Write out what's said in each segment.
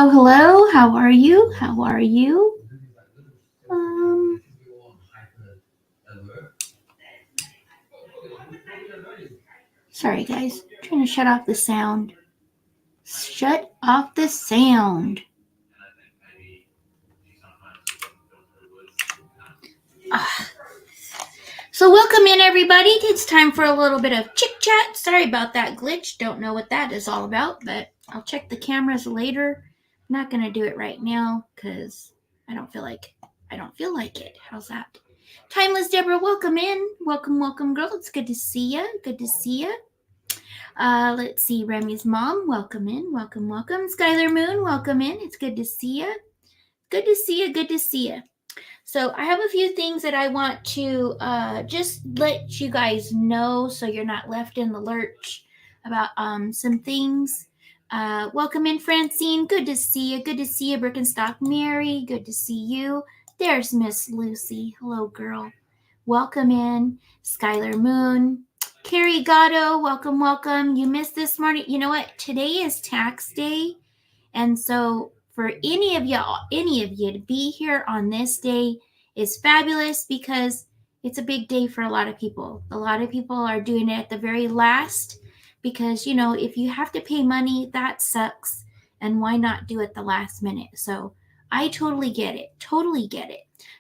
Hello. How are you? Sorry, guys. I'm trying to shut off the sound. Shut off the sound. So welcome in, everybody. It's time for a little bit of chit-chat. Sorry about that glitch. Don't know what that is all about, but I'll check the cameras later. I'm not going to do it right now because I don't feel like it. How's that? Timeless Deborah, welcome in. Welcome, girl. It's good to see you. Let's see. Remy's mom, welcome in. Welcome. Skylar Moon, welcome in. It's good to see you. Good to see you. So I have a few things that I want to just let you guys know so you're not left in the lurch about some things. Welcome in, Francine. Good to see you. Birkenstock Mary. Good to see you. There's Miss Lucy. Hello, girl. Welcome in. Skylar Moon. Carrie Gatto, welcome. You missed this morning. You know what? Today is tax day. And so for any of you to be here on this day is fabulous because it's a big day for a lot of people. A lot of people are doing it at the very last because, if you have to pay money, that sucks. And why not do it the last minute? So I totally get it.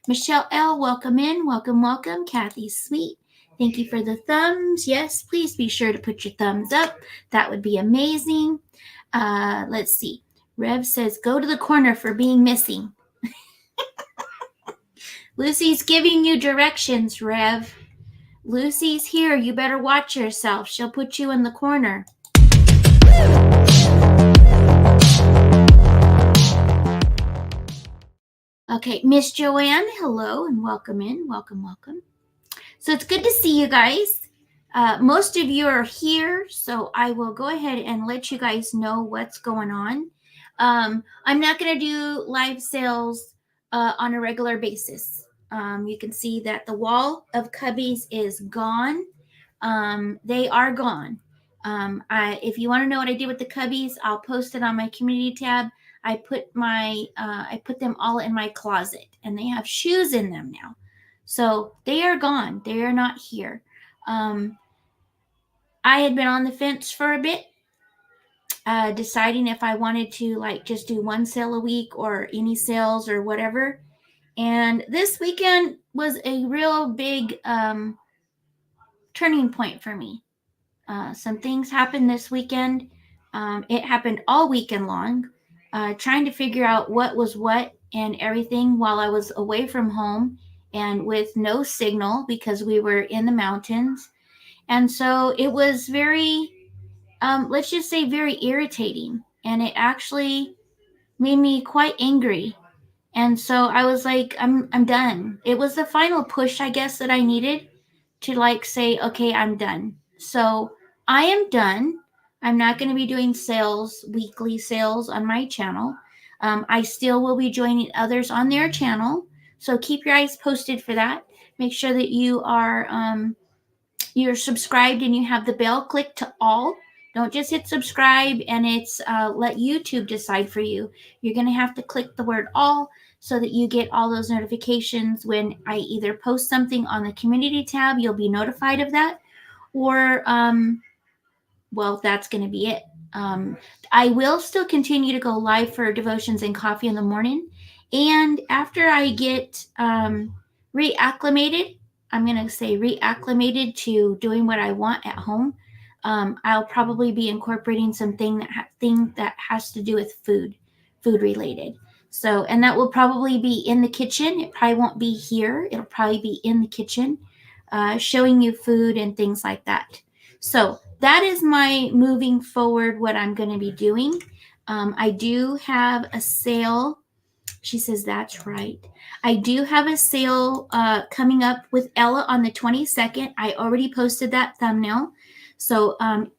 Michelle L., welcome in. Welcome. Kathy Sweet. Thank you for the thumbs. Yes, please be sure to put your thumbs up. That would be amazing. Let's see. Rev says, go to the corner for being missing. Lucy's giving you directions, Rev. Lucy's here. You better watch yourself. She'll put you in the corner. Okay, Miss Joanne, hello and welcome in. Welcome. So it's good to see you guys. Most of you are here, so I will go ahead and let you guys know what's going on. I'm not going to do live sales on a regular basis. You can see that the wall of cubbies is gone. They are gone. If you want to know what I did with the cubbies, I'll post it on my community tab. I put them all in my closet, and they have shoes in them now. So they are gone. They are not here. I had been on the fence for a bit, deciding if I wanted to just do one sale a week or any sales or whatever. And this weekend was a real big turning point for me. Some things happened this weekend. It happened all weekend long, trying to figure out what was what and everything while I was away from home and with no signal because we were in the mountains. And so it was very, let's just say very irritating. And it actually made me quite angry. And so I was like, I'm done. It was the final push, I guess, that I needed to say, okay, I'm done. So I am done. I'm not going to be doing weekly sales on my channel. I still will be joining others on their channel. So keep your eyes posted for that. Make sure that you are you're subscribed and you have the bell clicked to all. Don't just hit subscribe and it's let YouTube decide for you. You're going to have to click the word all so that you get all those notifications when I either post something on the community tab. You'll be notified of that. Or, that's going to be it. I will still continue to go live for devotions and coffee in the morning. And after I get reacclimated to doing what I want at home, I'll probably be incorporating something that has to do with food related. So, and that will probably be in the kitchen. It probably won't be here. It'll probably be in the kitchen. showing you food and things like that. So that is my moving forward, what I'm going to be doing. I do have a sale. She says, that's right. I do have a sale coming up with Ella on the 22nd. I already posted that thumbnail. So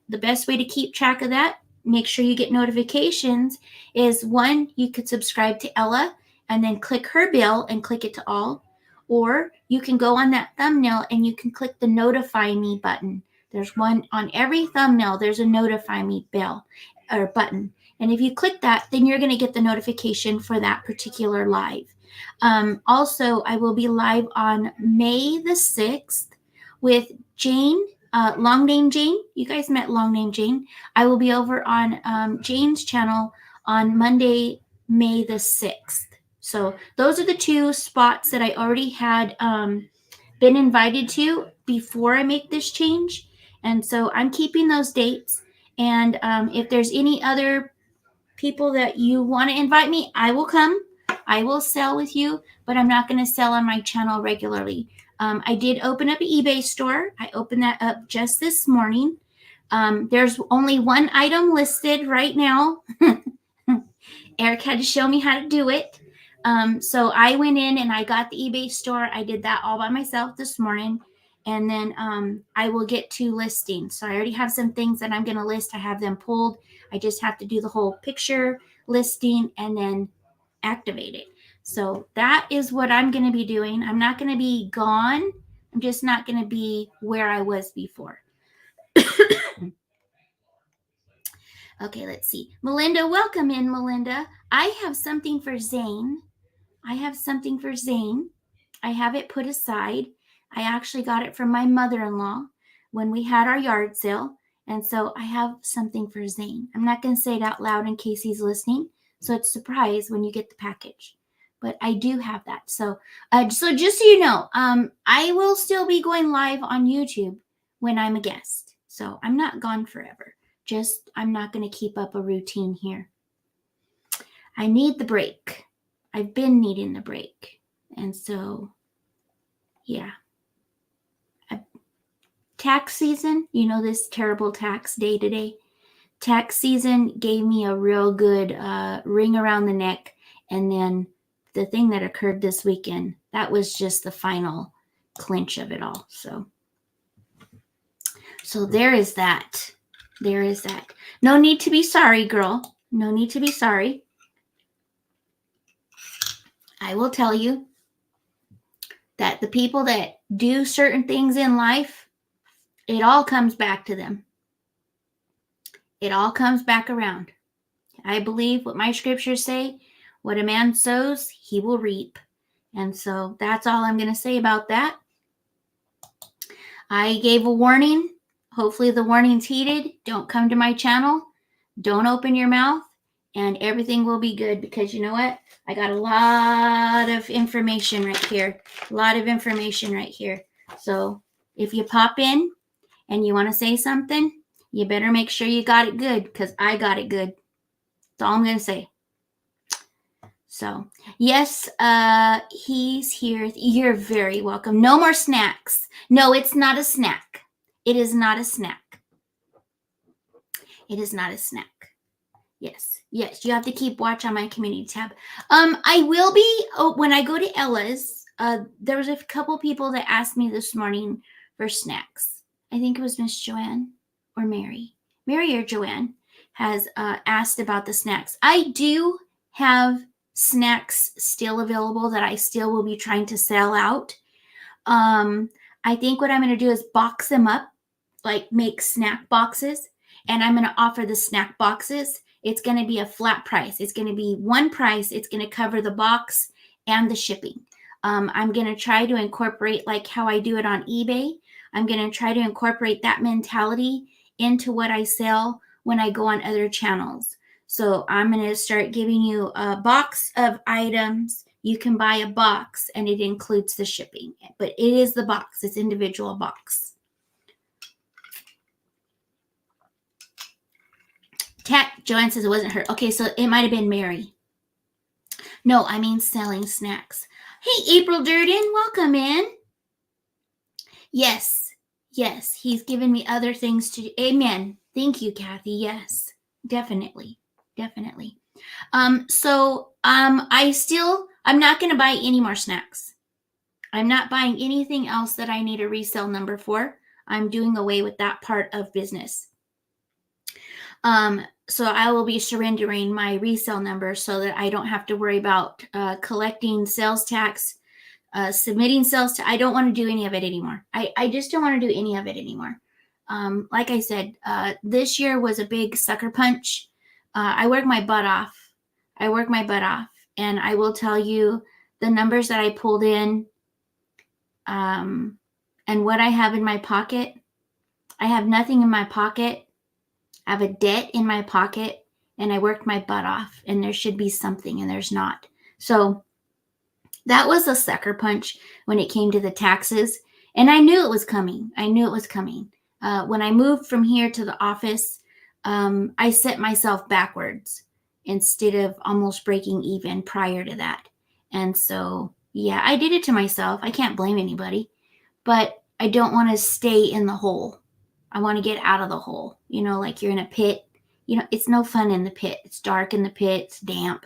the best way to keep track of that, make sure you get notifications, is one, you could subscribe to Ella and then click her bell and click it to all. Or you can go on that thumbnail and you can click the notify me button. There's one on every thumbnail. There's a notify me bell or button. And if you click that, then you're going to get the notification for that particular live. Also, I will be live on May the 6th with Jane, Long Name Jane. You guys met Long Name Jane. I will be over on Jane's channel on Monday, May the 6th. So those are the two spots that I already had been invited to before I make this change. And so I'm keeping those dates. And if there's any other people that you want to invite me, I will come. I will sell with you, but I'm not going to sell on my channel regularly. I did open up an eBay store. I opened that up just this morning. There's only one item listed right now. Eric had to show me how to do it. So I went in and I got the eBay store. I did that all by myself this morning. And then I will get to listing. So I already have some things that I'm going to list. I have them pulled. I just have to do the whole picture listing and then activate it. So that is what I'm going to be doing. I'm not going to be gone. I'm just not going to be where I was before. Okay, let's see. Melinda, welcome in, Melinda. I have something for Zane. I have something for Zane. I have it put aside. I actually got it from my mother-in-law when we had our yard sale. And so I have something for Zane. I'm not going to say it out loud in case he's listening. So it's a surprise when you get the package. But I do have that. So just so you know, I will still be going live on YouTube when I'm a guest. So I'm not gone forever. Just I'm not going to keep up a routine here. I need the break. I've been needing the break. And so, yeah. Tax season, you know, this terrible tax day today. Tax season gave me a real good ring around the neck. And then the thing that occurred this weekend, that was just the final clinch of it all. So there is that. There is that. No need to be sorry, girl. No need to be sorry. I will tell you that the people that do certain things in life, it all comes back to them. It all comes back around. I believe what my scriptures say, what a man sows, he will reap. And so that's all I'm going to say about that. I gave a warning. Hopefully the warning's heeded. Don't come to my channel. Don't open your mouth. And everything will be good because you know what? I got a lot of information right here. A lot of information right here. So if you pop in and you want to say something, you better make sure you got it good because I got it good. That's all I'm going to say. So, yes, he's here. You're very welcome. No more snacks. No, it's not a snack. It is not a snack. It is not a snack. Yes, you have to keep watch on my community tab. I will be, when I go to Ella's, there was a couple people that asked me this morning for snacks. I think it was Miss Joanne or Mary. Mary or Joanne has asked about the snacks. I do have snacks still available that I still will be trying to sell out. I think what I'm going to do is box them up, like make snack boxes, and I'm going to offer the snack boxes. It's going to be a flat price. It's going to be one price. It's going to cover the box and the shipping. I'm going to try to incorporate like how I do it on eBay. I'm going to try to incorporate that mentality into what I sell when I go on other channels. So I'm going to start giving you a box of items. You can buy a box and it includes the shipping, but it is the box. It's individual box. Joanne says it wasn't her. Okay, so it might have been Mary. No, I mean selling snacks. Hey, April Durden, welcome in. Yes. Yes. He's given me other things to do. Amen. Thank you, Kathy. Yes. Definitely. Definitely. I'm not going to buy any more snacks. I'm not buying anything else that I need a resale number for. I'm doing away with that part of business. So I will be surrendering my resale number so that I don't have to worry about collecting sales tax, submitting sales tax. I don't want to do any of it anymore. I just don't want to do any of it anymore. Like I said, this year was a big sucker punch. I work my butt off. And I will tell you the numbers that I pulled in and what I have in my pocket. I have nothing in my pocket. I have a debt in my pocket, and I worked my butt off, and there should be something, and there's not. So that was a sucker punch when it came to the taxes, and I knew it was coming. When I moved from here to the office, I set myself backwards instead of almost breaking even prior to that. And so, yeah, I did it to myself. I can't blame anybody, but I don't want to stay in the hole. I want to get out of the hole. Like you're in a pit. It's no fun in the pit. It's dark in the pit. It's damp.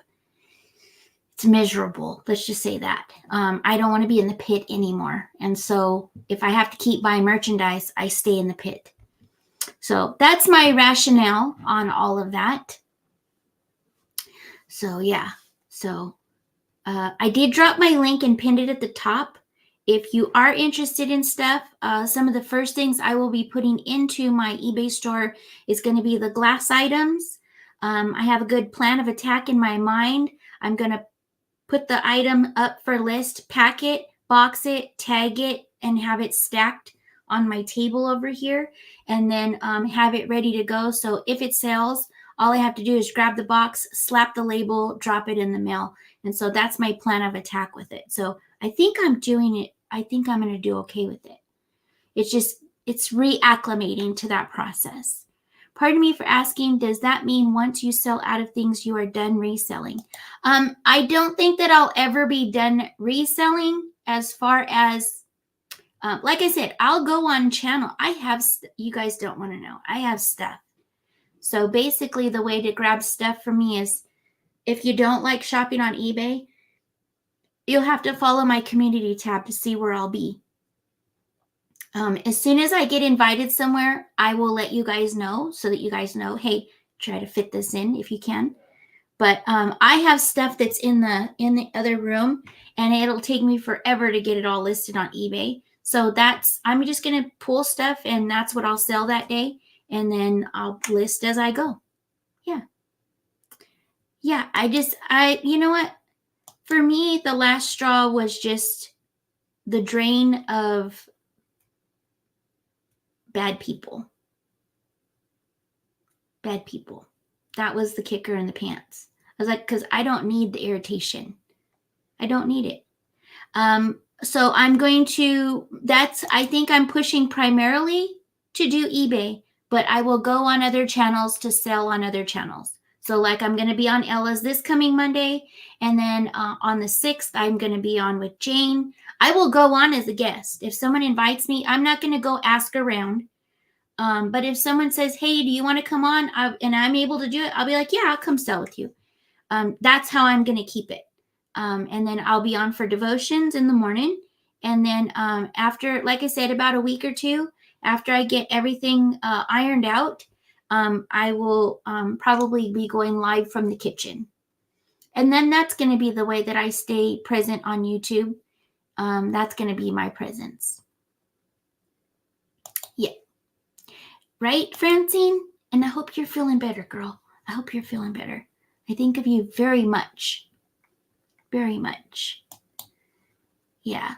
It's miserable. Let's just say that. I don't want to be in the pit anymore. And so if I have to keep buying merchandise, I stay in the pit. So that's my rationale on all of that. So yeah. So I did drop my link and pinned it at the top. If you are interested in stuff, some of the first things I will be putting into my eBay store is going to be the glass items. I have a good plan of attack in my mind. I'm going to put the item up for list, pack it, box it, tag it, and have it stacked on my table over here, and then have it ready to go. So if it sells, all I have to do is grab the box, slap the label, drop it in the mail. And so that's my plan of attack with it. So I think I'm doing it. I think I'm going to do okay with it. It's reacclimating to that process. Pardon me for asking, does that mean once you sell out of things, you are done reselling? I don't think that I'll ever be done reselling as far as, like I said, I'll go on channel. You guys don't want to know. I have stuff. So basically the way to grab stuff from me is if you don't like shopping on eBay, you'll have to follow my community tab to see where I'll be. As soon as I get invited somewhere, I will let you guys know so that you guys know, hey, try to fit this in if you can. But I have stuff that's in the other room, and it'll take me forever to get it all listed on eBay. So I'm just going to pull stuff, and that's what I'll sell that day. And then I'll list as I go. Yeah. Yeah. You know what? For me, the last straw was just the drain of bad people. Bad people. That was the kicker in the pants. I was like, because I don't need the irritation. I don't need it. So I'm going to, I think I'm pushing primarily to do eBay, but I will go on other channels to sell on other channels. So like I'm going to be on Ella's this coming Monday. And then on the 6th, I'm going to be on with Jane. I will go on as a guest. If someone invites me, I'm not going to go ask around. But if someone says, hey, do you want to come on? And I'm able to do it, I'll be like, yeah, I'll come sell with you. That's how I'm going to keep it. And then I'll be on for devotions in the morning. And then after, like I said, about a week or two, after I get everything ironed out, I will probably be going live from the kitchen. And then that's going to be the way that I stay present on YouTube. That's going to be my presence. Yeah. Right, Francine? And I hope you're feeling better, girl. I hope you're feeling better. I think of you very much. Very much. Yeah.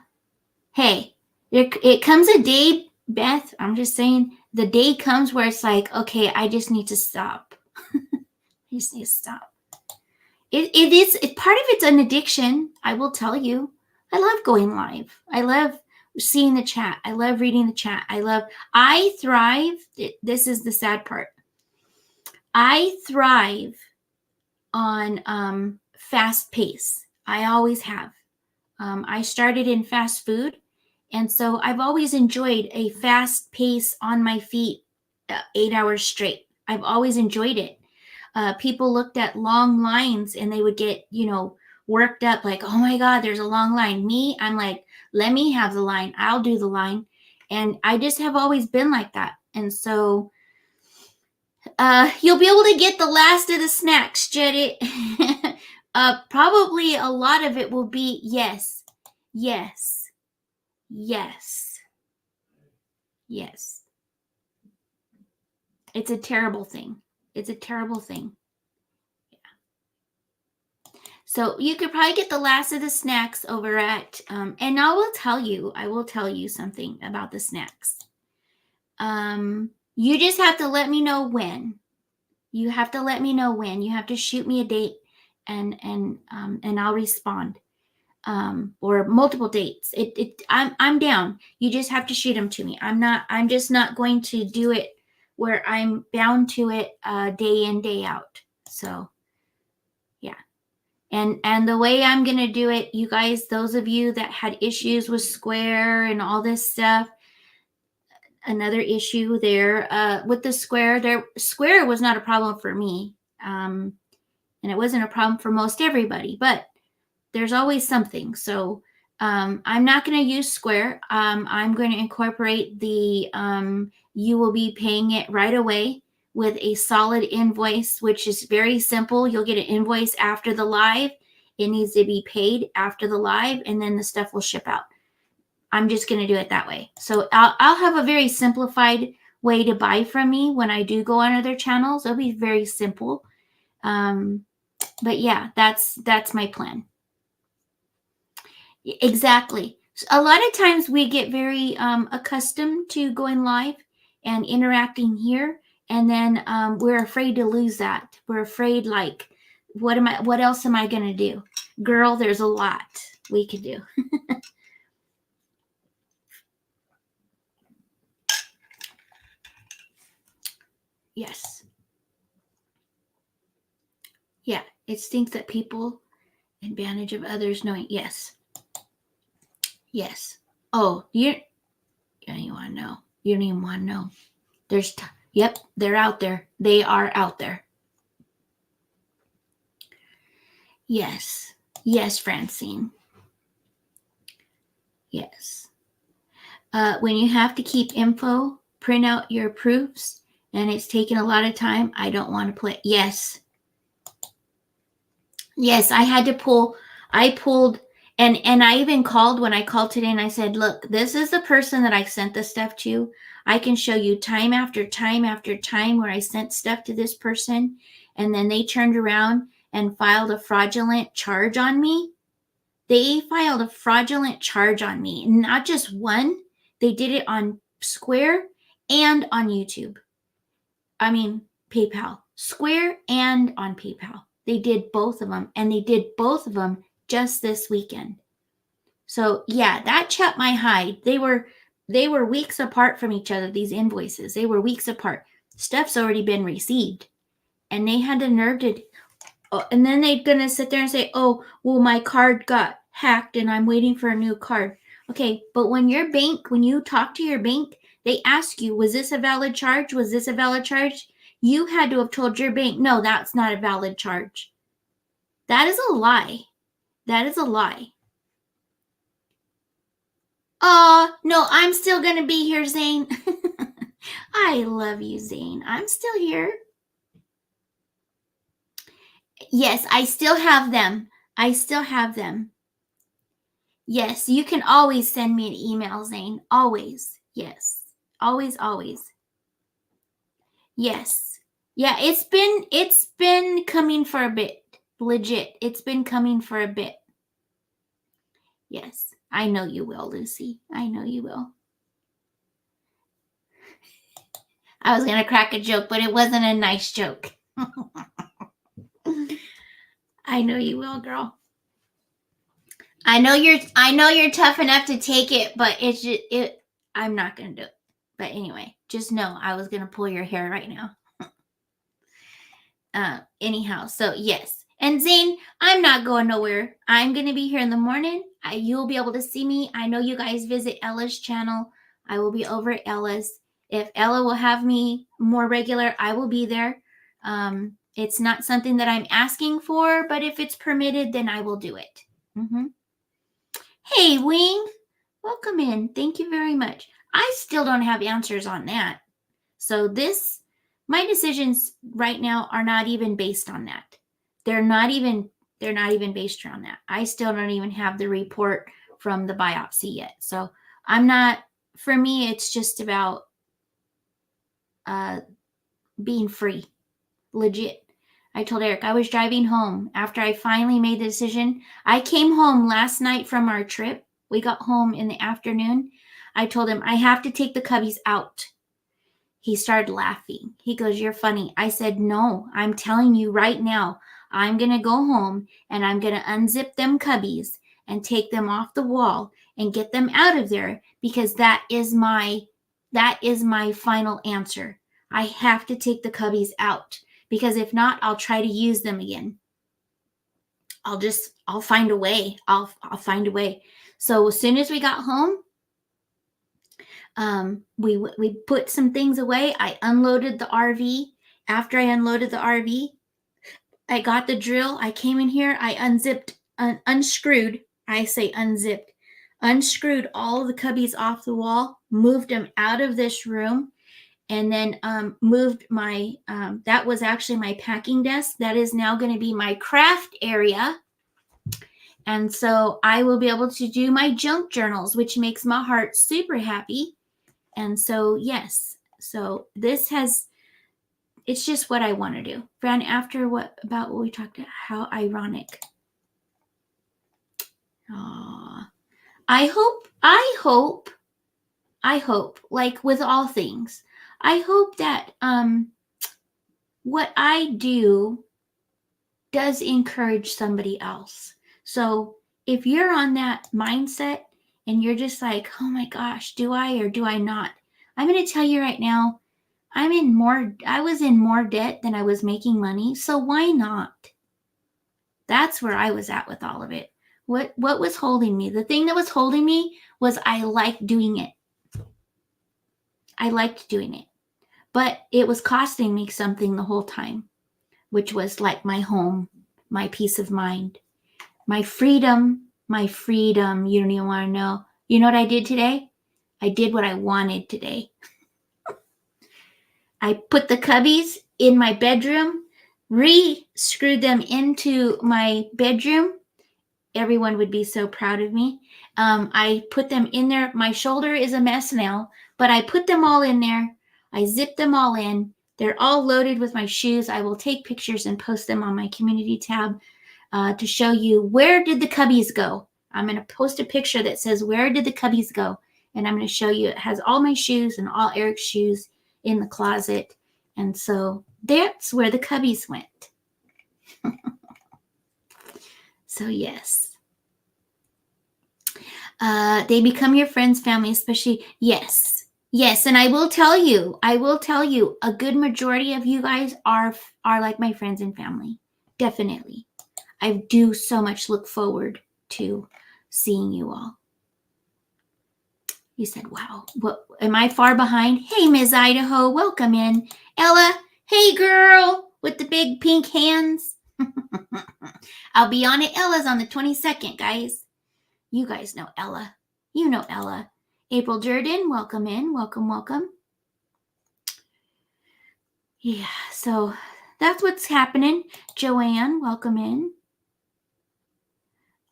Hey, it comes a day, Beth, I'm just saying, the day comes where it's like, okay, I just need to stop. I just need to stop. Part of it's an addiction, I will tell you. I love going live. I love seeing the chat. I love reading the chat. I thrive. This is the sad part. I thrive on fast pace. I always have. I started in fast food, And so I've always enjoyed a fast pace on my feet, 8 hours straight. I've always enjoyed it. People looked at long lines and they would get, worked up like, oh my God, there's a long line. Me, I'm like, let me have the line. I'll do the line. And I just have always been like that. And so you'll be able to get the last of the snacks, Jetty. Probably a lot of it will be yes, yes, yes, yes. It's a terrible thing. It's a terrible thing. So you could probably get the last of the snacks over at, and I will tell you something about the snacks. You just have to let me know when. You have to let me know when. You have to shoot me a date, and I'll respond. Or multiple dates. I'm down. You just have to shoot them to me. I'm just not going to do it where I'm bound to it day in, day out. So yeah. And the way I'm going to do it, you guys, those of you that had issues with Square and all this stuff, another issue there with the Square, Square was not a problem for me. And it wasn't a problem for most everybody, but there's always something. So I'm not going to use Square. I'm going to incorporate the you will be paying it right away with a solid invoice, which is very simple. You'll get an invoice after the live. It needs to be paid after the live, and then the stuff will ship out. I'm just going to do it that way. So I'll have a very simplified way to buy from me when I do go on other channels. It'll be very simple. But yeah, that's my plan. Exactly. A lot of times we get very accustomed to going live and interacting here, and then we're afraid to lose that. We're afraid, like, what else am I going to do? Girl, there's a lot we could do. Yes. Yeah, it stinks that people advantage of others knowing. Yes. Yes. Oh, you don't even want to know. You don't even want to know. Yep, they're out there. They are out there. Yes. Yes, Francine. Yes. When you have to keep info, print out your proofs, and it's taken a lot of time, I don't want to play. Yes. Yes, I had to pull. I pulled, and I even called when I called today, and I said, look, this is the person that I sent the stuff to. I can show you time after time after time where I sent stuff to this person, and then they turned around and filed a fraudulent charge on me. They filed a fraudulent charge on me. Not just one. They did it on Square and on YouTube. I mean, PayPal. Square and on PayPal. They did both of them, and they did both of them just this weekend. So yeah, that chapped my hide. They were weeks apart from each other, these invoices. They were weeks apart. Stuff's already been received. And they had the nerve to, and then they're going to sit there and say, oh, well, my card got hacked and I'm waiting for a new card. Okay, but when you talk to your bank, they ask you, was this a valid charge? Was this a valid charge? You had to have told your bank, no, that's not a valid charge. That is a lie. That is a lie. No, I'm still going to be here, Zane. I love you, Zane. I'm still here. Yes, I still have them. I still have them. Yes, you can always send me an email, Zane. Always. Yes. Always, always. Yes. Yeah, it's been coming for a bit. Legit. It's been coming for a bit. Yes. I know you will, Lucy. I know you will. I was going to crack a joke, but it wasn't a nice joke. I know you will, girl. I know you're tough enough to take it, but I'm not going to do it. But anyway, just know I was going to pull your hair right now. Anyhow, so yes. And Zane, I'm not going nowhere. I'm going to be here in the morning. You'll be able to see me. I know you guys visit Ella's channel. I will be over at Ella's. If Ella will have me more regular, I will be there. It's not something that I'm asking for, but if it's permitted, then I will do it. Hey, Wing, welcome in. Thank you very much. I still don't have answers on that. So my decisions right now are not even based on that. They're not even based around that. I still don't even have the report from the biopsy yet. So for me, it's just about being free, legit. I told Eric I was driving home after I finally made the decision. I came home last night from our trip. We got home in the afternoon. I told him I have to take the cubbies out. He started laughing. He goes, "You're funny." I said, "No, I'm telling you right now, I'm going to go home and I'm going to unzip them cubbies and take them off the wall and get them out of there because that is my final answer. I have to take the cubbies out because if not, I'll try to use them again. I'll find a way. I'll find a way." So as soon as we got home, we put some things away. I unloaded the RV. After I unloaded the RV, I got the drill. I came in here. I unscrewed. I say unzipped. Unscrewed all of the cubbies off the wall, moved them out of this room, and then moved my, that was actually my packing desk. That is now going to be my craft area. And so I will be able to do my junk journals, which makes my heart super happy. And so, yes, so it's just what I want to do. Fran, after what we talked about, how ironic. Aww. I hope, like with all things, I hope that what I do does encourage somebody else. So if you're on that mindset and you're just like, "Oh my gosh, do I or do I not?" I'm going to tell you right now, I was in more debt than I was making money. So why not? That's where I was at with all of it. What was holding me? The thing that was holding me was I liked doing it. I liked doing it. But it was costing me something the whole time, which was like my home, my peace of mind, my freedom. You don't even want to know. You know what I did today? I did what I wanted today. I put the cubbies in my bedroom, re-screwed them into my bedroom. Everyone would be so proud of me. I put them in there. My shoulder is a mess now, but I put them all in there. I zipped them all in. They're all loaded with my shoes. I will take pictures and post them on my community tab to show you where did the cubbies go. I'm going to post a picture that says, "Where did the cubbies go?" And I'm going to show you. It has all my shoes and all Eric's shoes in the closet. And so that's where the cubbies went. So yes. They become your friends, family, especially. Yes. And I will tell you, a good majority of you guys are like my friends and family. Definitely. I do so much look forward to seeing you all. You said, "Wow, what am I far behind?" Hey, Ms. Idaho, welcome in. Ella, hey girl with the big pink hands. I'll be on at Ella's on the 22nd, guys. You guys know Ella. You know Ella. April Durden, welcome in. Welcome. Yeah, so that's what's happening. Joanne, welcome in.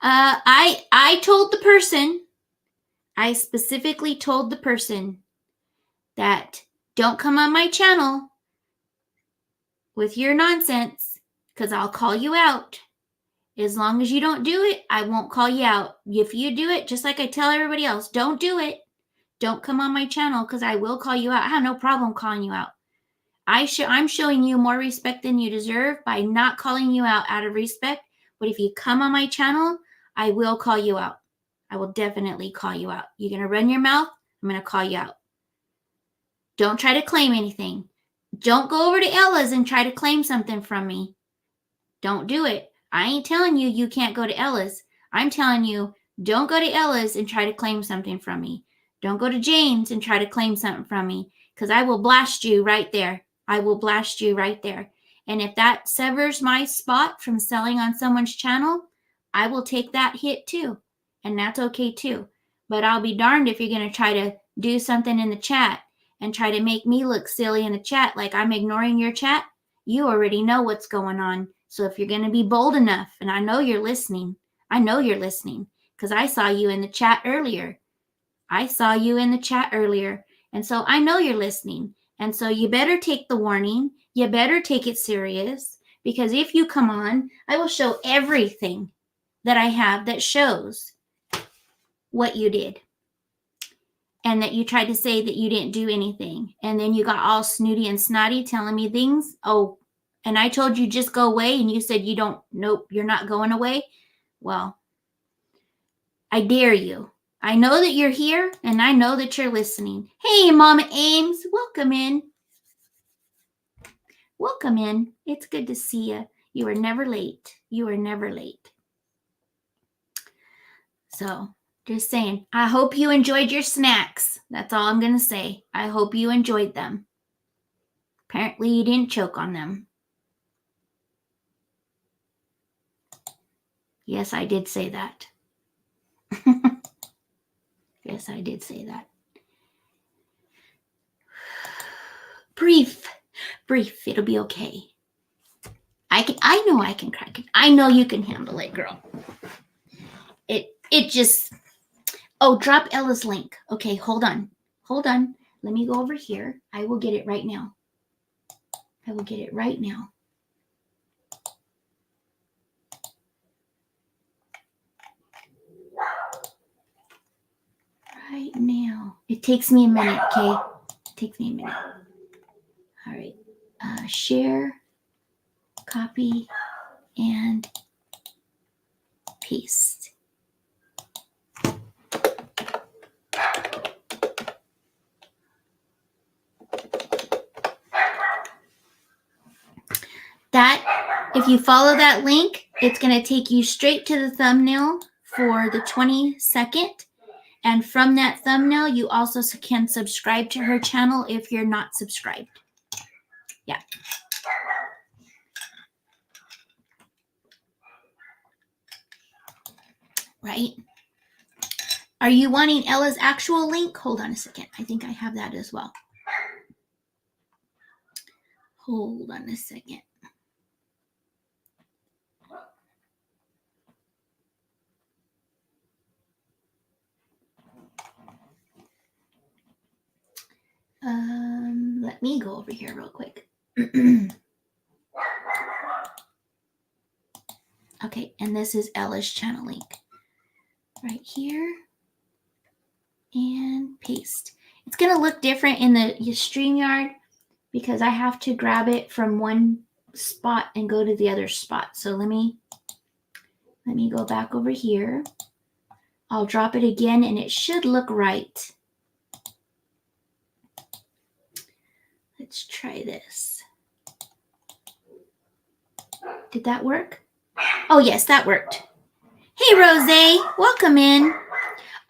I told the person, I specifically told the person that don't come on my channel with your nonsense because I'll call you out. As long as you don't do it, I won't call you out. If you do it, just like I tell everybody else, don't do it. Don't come on my channel because I will call you out. I have no problem calling you out. I'm showing you more respect than you deserve by not calling you out of respect. But if you come on my channel, I will call you out. I will definitely call you out. You're going to run your mouth, I'm going to call you out. Don't try to claim anything. Don't go over to Ella's and try to claim something from me. Don't do it. I ain't telling you can't go to Ella's. I'm telling you Don't go to Ella's and try to claim something from me. Don't go to Jane's and try to claim something from me, because I will blast you right there. I will blast you right there. And if that severs my spot from selling on someone's channel, I will take that hit too. And that's okay too. But I'll be darned if you're going to try to do something in the chat and try to make me look silly in the chat like I'm ignoring your chat. You already know what's going on. So if you're going to be bold enough, and I know you're listening, because I saw you in the chat earlier. And so I know you're listening. And so you better take the warning. You better take it serious, because if you come on, I will show everything that I have that shows what you did. And that you tried to say that you didn't do anything. And then you got all snooty and snotty telling me things. Oh, and I told you just go away, and you said nope, you're not going away. Well, I dare you. I know that you're here, and I know that you're listening. Hey, Mama Ames, welcome in. Welcome in. It's good to see you. You are never late. You are never late. So, just saying, I hope you enjoyed your snacks. That's all I'm going to say. I hope you enjoyed them. Apparently, you didn't choke on them. Yes, I did say that. Yes, I did say that. Brief. It'll be okay. I know I can crack it. I know you can handle it, girl. It just, drop Ella's link. Okay, hold on. Let me go over here. I will get it right now. Right now. It takes me a minute, okay? All right. Share, copy, and paste. That, if you follow that link, it's going to take you straight to the thumbnail for the 22nd. And from that thumbnail, you also can subscribe to her channel if you're not subscribed. Yeah. Right? Are you wanting Ella's actual link? Hold on a second. I think I have that as well. Hold on a second. Let me go over here real quick. Okay, and this is Ella's channel link. Right here. And paste. It's going to look different in the StreamYard because I have to grab it from one spot and go to the other spot. So let me go back over here. I'll drop it again and it should look right. Let's try this. Did that work? Oh, yes, that worked. Hey, Rose, welcome in.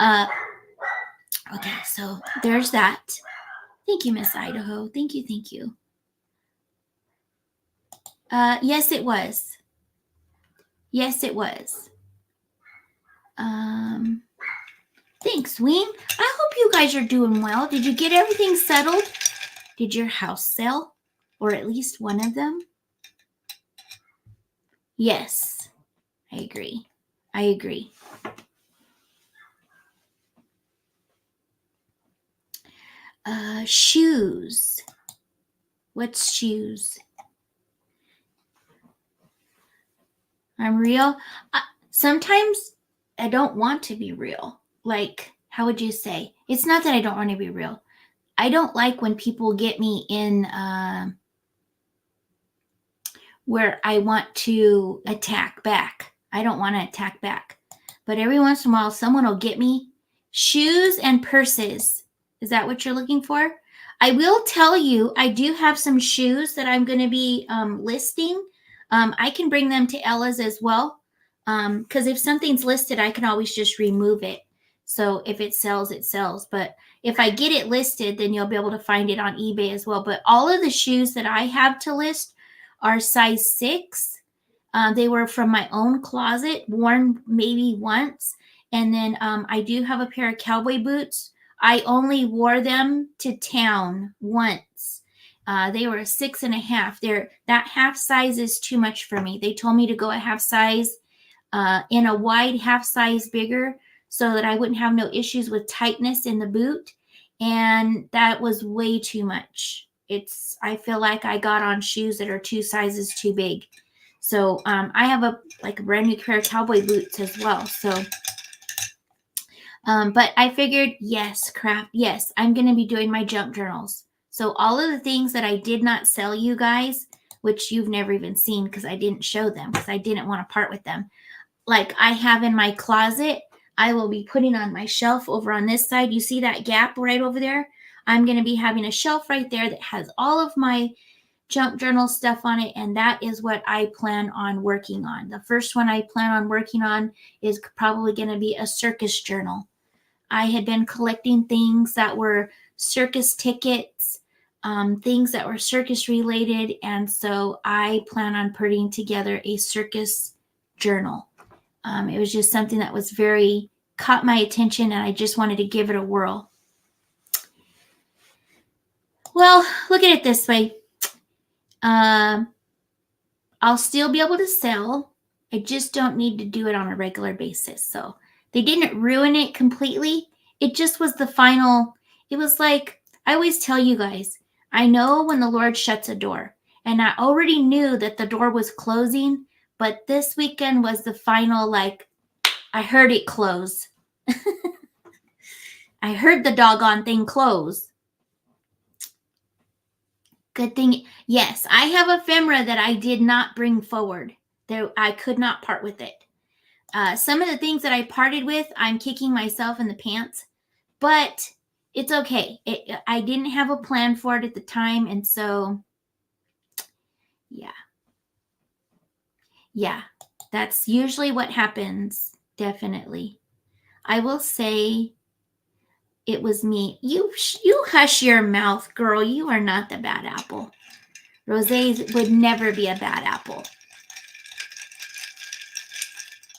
Okay, so there's that. Thank you, Miss Idaho. Thank you. Yes, it was. Thanks, Ween. I hope you guys are doing well. Did you get everything settled? Did your house sell? Or at least one of them? Yes, I agree. Shoes. What's shoes? I'm real. Sometimes I don't want to be real. Like, how would you say? It's not that I don't want to be real. I don't like when people get me in where I want to attack back. I don't want to attack back. But every once in a while, someone will get me. Shoes and purses. Is that what you're looking for? I will tell you, I do have some shoes that I'm going to be listing. I can bring them to Ella's as well. Because if something's listed, I can always just remove it. So if it sells, it sells. But if I get it listed, then you'll be able to find it on eBay as well. But all of the shoes that I have to list are size 6. They were from my own closet, worn maybe once. And then I do have a pair of cowboy boots. I only wore them to town once. They were a 6.5. That half size is too much for me. They told me to go a half size in a wide half size bigger so that I wouldn't have no issues with tightness in the boot. And that was way too much. I feel like I got on shoes that are 2 sizes too big. So I have a brand new pair of cowboy boots as well. So, but I figured, yes, I'm going to be doing my junk journals. So all of the things that I did not sell you guys, which you've never even seen because I didn't show them because I didn't want to part with them. Like I have in my closet, I will be putting on my shelf over on this side. You see that gap right over there? I'm going to be having a shelf right there that has all of my junk journal stuff on it, and that is what I plan on working on. The first one I plan on working on is probably going to be a circus journal. I had been collecting things that were circus tickets, things that were circus related, and so I plan on putting together a circus journal. It was just something that was caught my attention, and I just wanted to give it a whirl. Well, look at it this way. I'll still be able to sell. I just don't need to do it on a regular basis. So they didn't ruin it completely. It just was the final. It was like, I always tell you guys, I know when the Lord shuts a door, and I already knew that the door was closing, but this weekend was the final, I heard it close. I heard the doggone thing close. Good thing. Yes, I have a ephemera that I did not bring forward. I could not part with it. Some of the things that I parted with, I'm kicking myself in the pants, but it's okay. I didn't have a plan for it at the time, and so, yeah, that's usually what happens, definitely. I will say it was me. You hush your mouth, girl. You are not the bad apple. Rosé would never be a bad apple.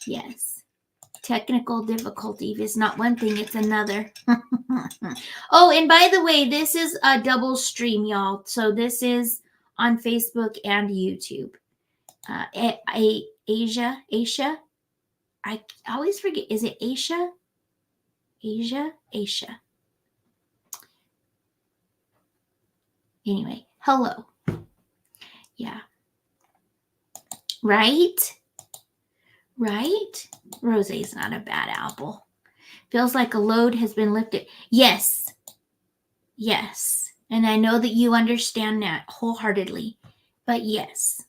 Yes. Technical difficulty is not one thing, it's another. Oh, and by the way, this is a double stream, y'all. So this is on Facebook and YouTube. Asia. I always forget. Is it Asia? Asia. Anyway, hello. Yeah. Right? Rosé's not a bad apple. Feels like a load has been lifted. Yes. And I know that you understand that wholeheartedly. But yes.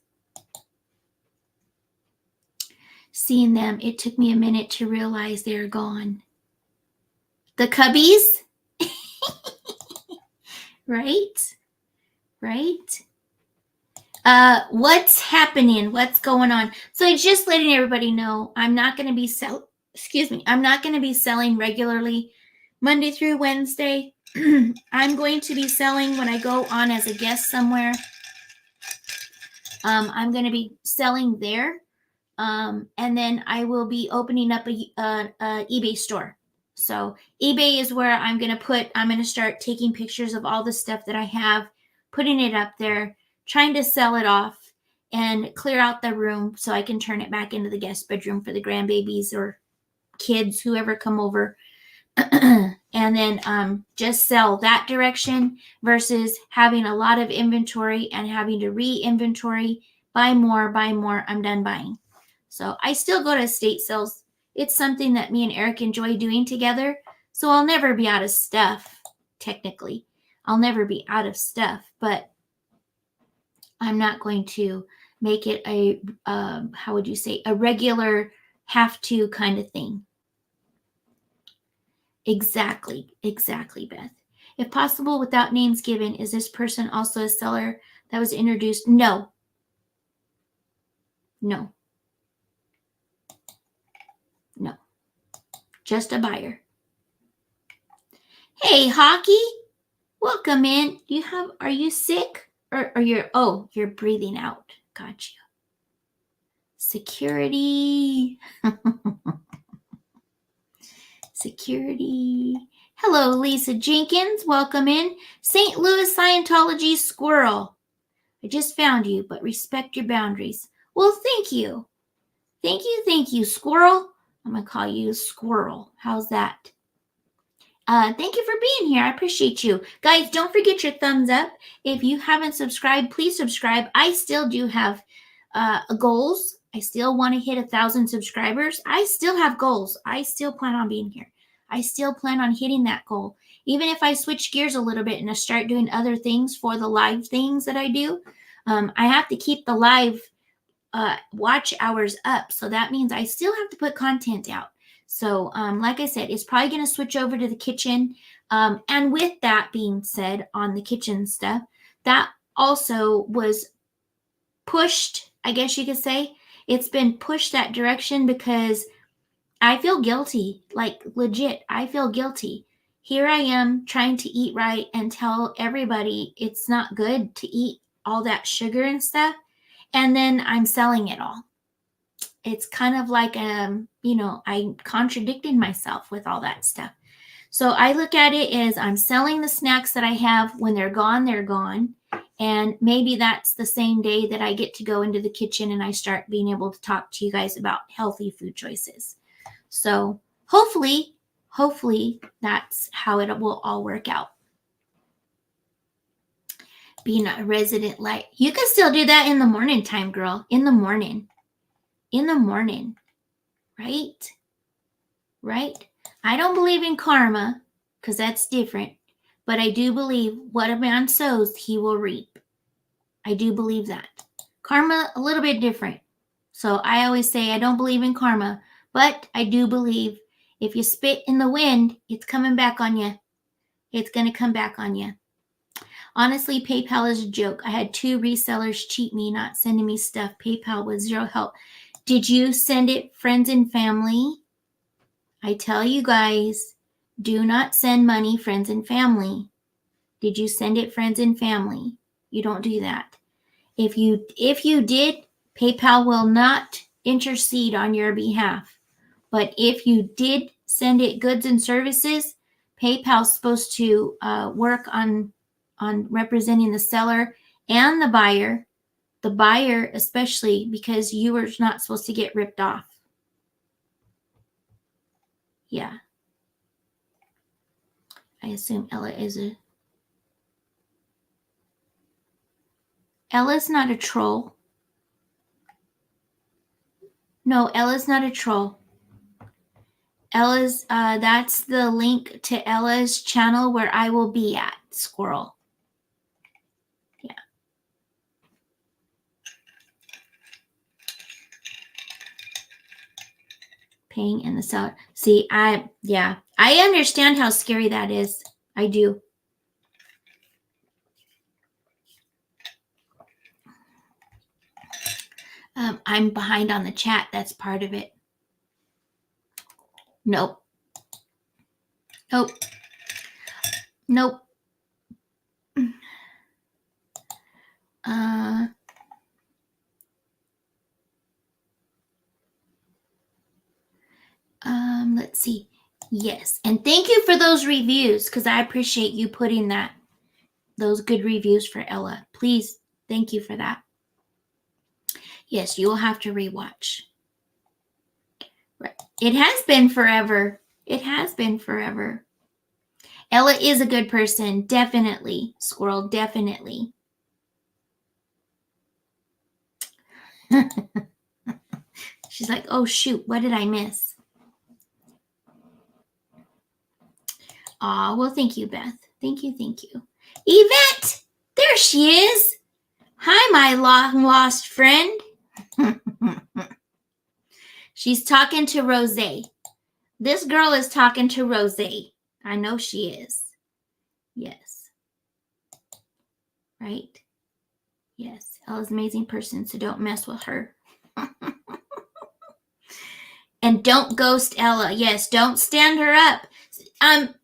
Seeing them, it took me a minute to realize they're gone. The cubbies? Right? What's happening? What's going on? So I'm just letting everybody know I'm not going to be I'm not going to be selling regularly Monday through Wednesday. I'm going to be selling when I go on as a guest somewhere. I'm going to be selling there. And then I will be opening up a eBay store. So eBay is where I'm going to start taking pictures of all the stuff that I have, putting it up there, trying to sell it off and clear out the room so I can turn it back into the guest bedroom for the grandbabies or kids, whoever come over. And then just sell that direction versus having a lot of inventory and having to re-inventory, buy more. I'm done buying. So I still go to estate sales. It's something that me and Eric enjoy doing together. So I'll never be out of stuff, technically. I'll never be out of stuff, but I'm not going to make it a, a regular have to kind of thing. Exactly, Beth. If possible, without names given, is this person also a seller that was introduced? No. Just a buyer. Hey, Hockey, welcome in. Are you sick? Or you're breathing out. Got you. Security. Security. Hello, Lisa Jenkins. Welcome in. St. Louis Scientology Squirrel. I just found you, but respect your boundaries. Well, thank you. Thank you, Squirrel. I'm going to call you Squirrel. How's that? Thank you for being here. I appreciate you. Guys, don't forget your thumbs up. If you haven't subscribed, please subscribe. I still do have goals. I still want to hit 1,000 subscribers. I still have goals. I still plan on being here. I still plan on hitting that goal. Even if I switch gears a little bit and I start doing other things for the live things that I do, I have to keep the live watch hours up. So that means I still have to put content out. So like I said, it's probably going to switch over to the kitchen. And with that being said, on the kitchen stuff, that also was pushed, I guess you could say. It's been pushed that direction because I feel guilty, like legit, I feel guilty. Here I am trying to eat right and tell everybody it's not good to eat all that sugar and stuff. And then I'm selling it all. It's kind of like, I contradicted myself with all that stuff. So I look at it as I'm selling the snacks that I have. When they're gone, they're gone. And maybe that's the same day that I get to go into the kitchen and I start being able to talk to you guys about healthy food choices. So hopefully that's how it will all work out. Being a resident light. You can still do that in the morning time, girl. In the morning. Right? I don't believe in karma because that's different. But I do believe what a man sows, he will reap. I do believe that. Karma, a little bit different. So I always say I don't believe in karma. But I do believe if you spit in the wind, it's coming back on you. It's going to come back on you. Honestly, PayPal is a joke. I had 2 resellers cheat me, not sending me stuff. PayPal was zero help. Did you send it friends and family? I tell you guys, do not send money friends and family. Did you send it friends and family? You don't do that. If you did, PayPal will not intercede on your behalf. But if you did send it goods and services, PayPal's supposed to work on representing the seller and the buyer especially, because you were not supposed to get ripped off. Yeah. I assume Ella's not a troll. No, Ella's not a troll. Ella's, that's the link to Ella's channel where I will be at, Squirrel. Yeah. Paying in the seller. See, I understand how scary that is. I do. I'm behind on the chat. That's part of it. Nope. Let's see. Yes. And thank you for those reviews, because I appreciate you putting those good reviews for Ella. Please, thank you for that. Yes, you will have to rewatch. Right. It has been forever. Ella is a good person. Definitely. Squirrel, definitely. She's like, oh, shoot. What did I miss? Aw, well, thank you, Beth. Thank you. Yvette! There she is. Hi, my long-lost friend. She's talking to Rosé. This girl is talking to Rosé. I know she is. Yes. Right? Yes. Ella's an amazing person, so don't mess with her. And don't ghost Ella. Yes, don't stand her up.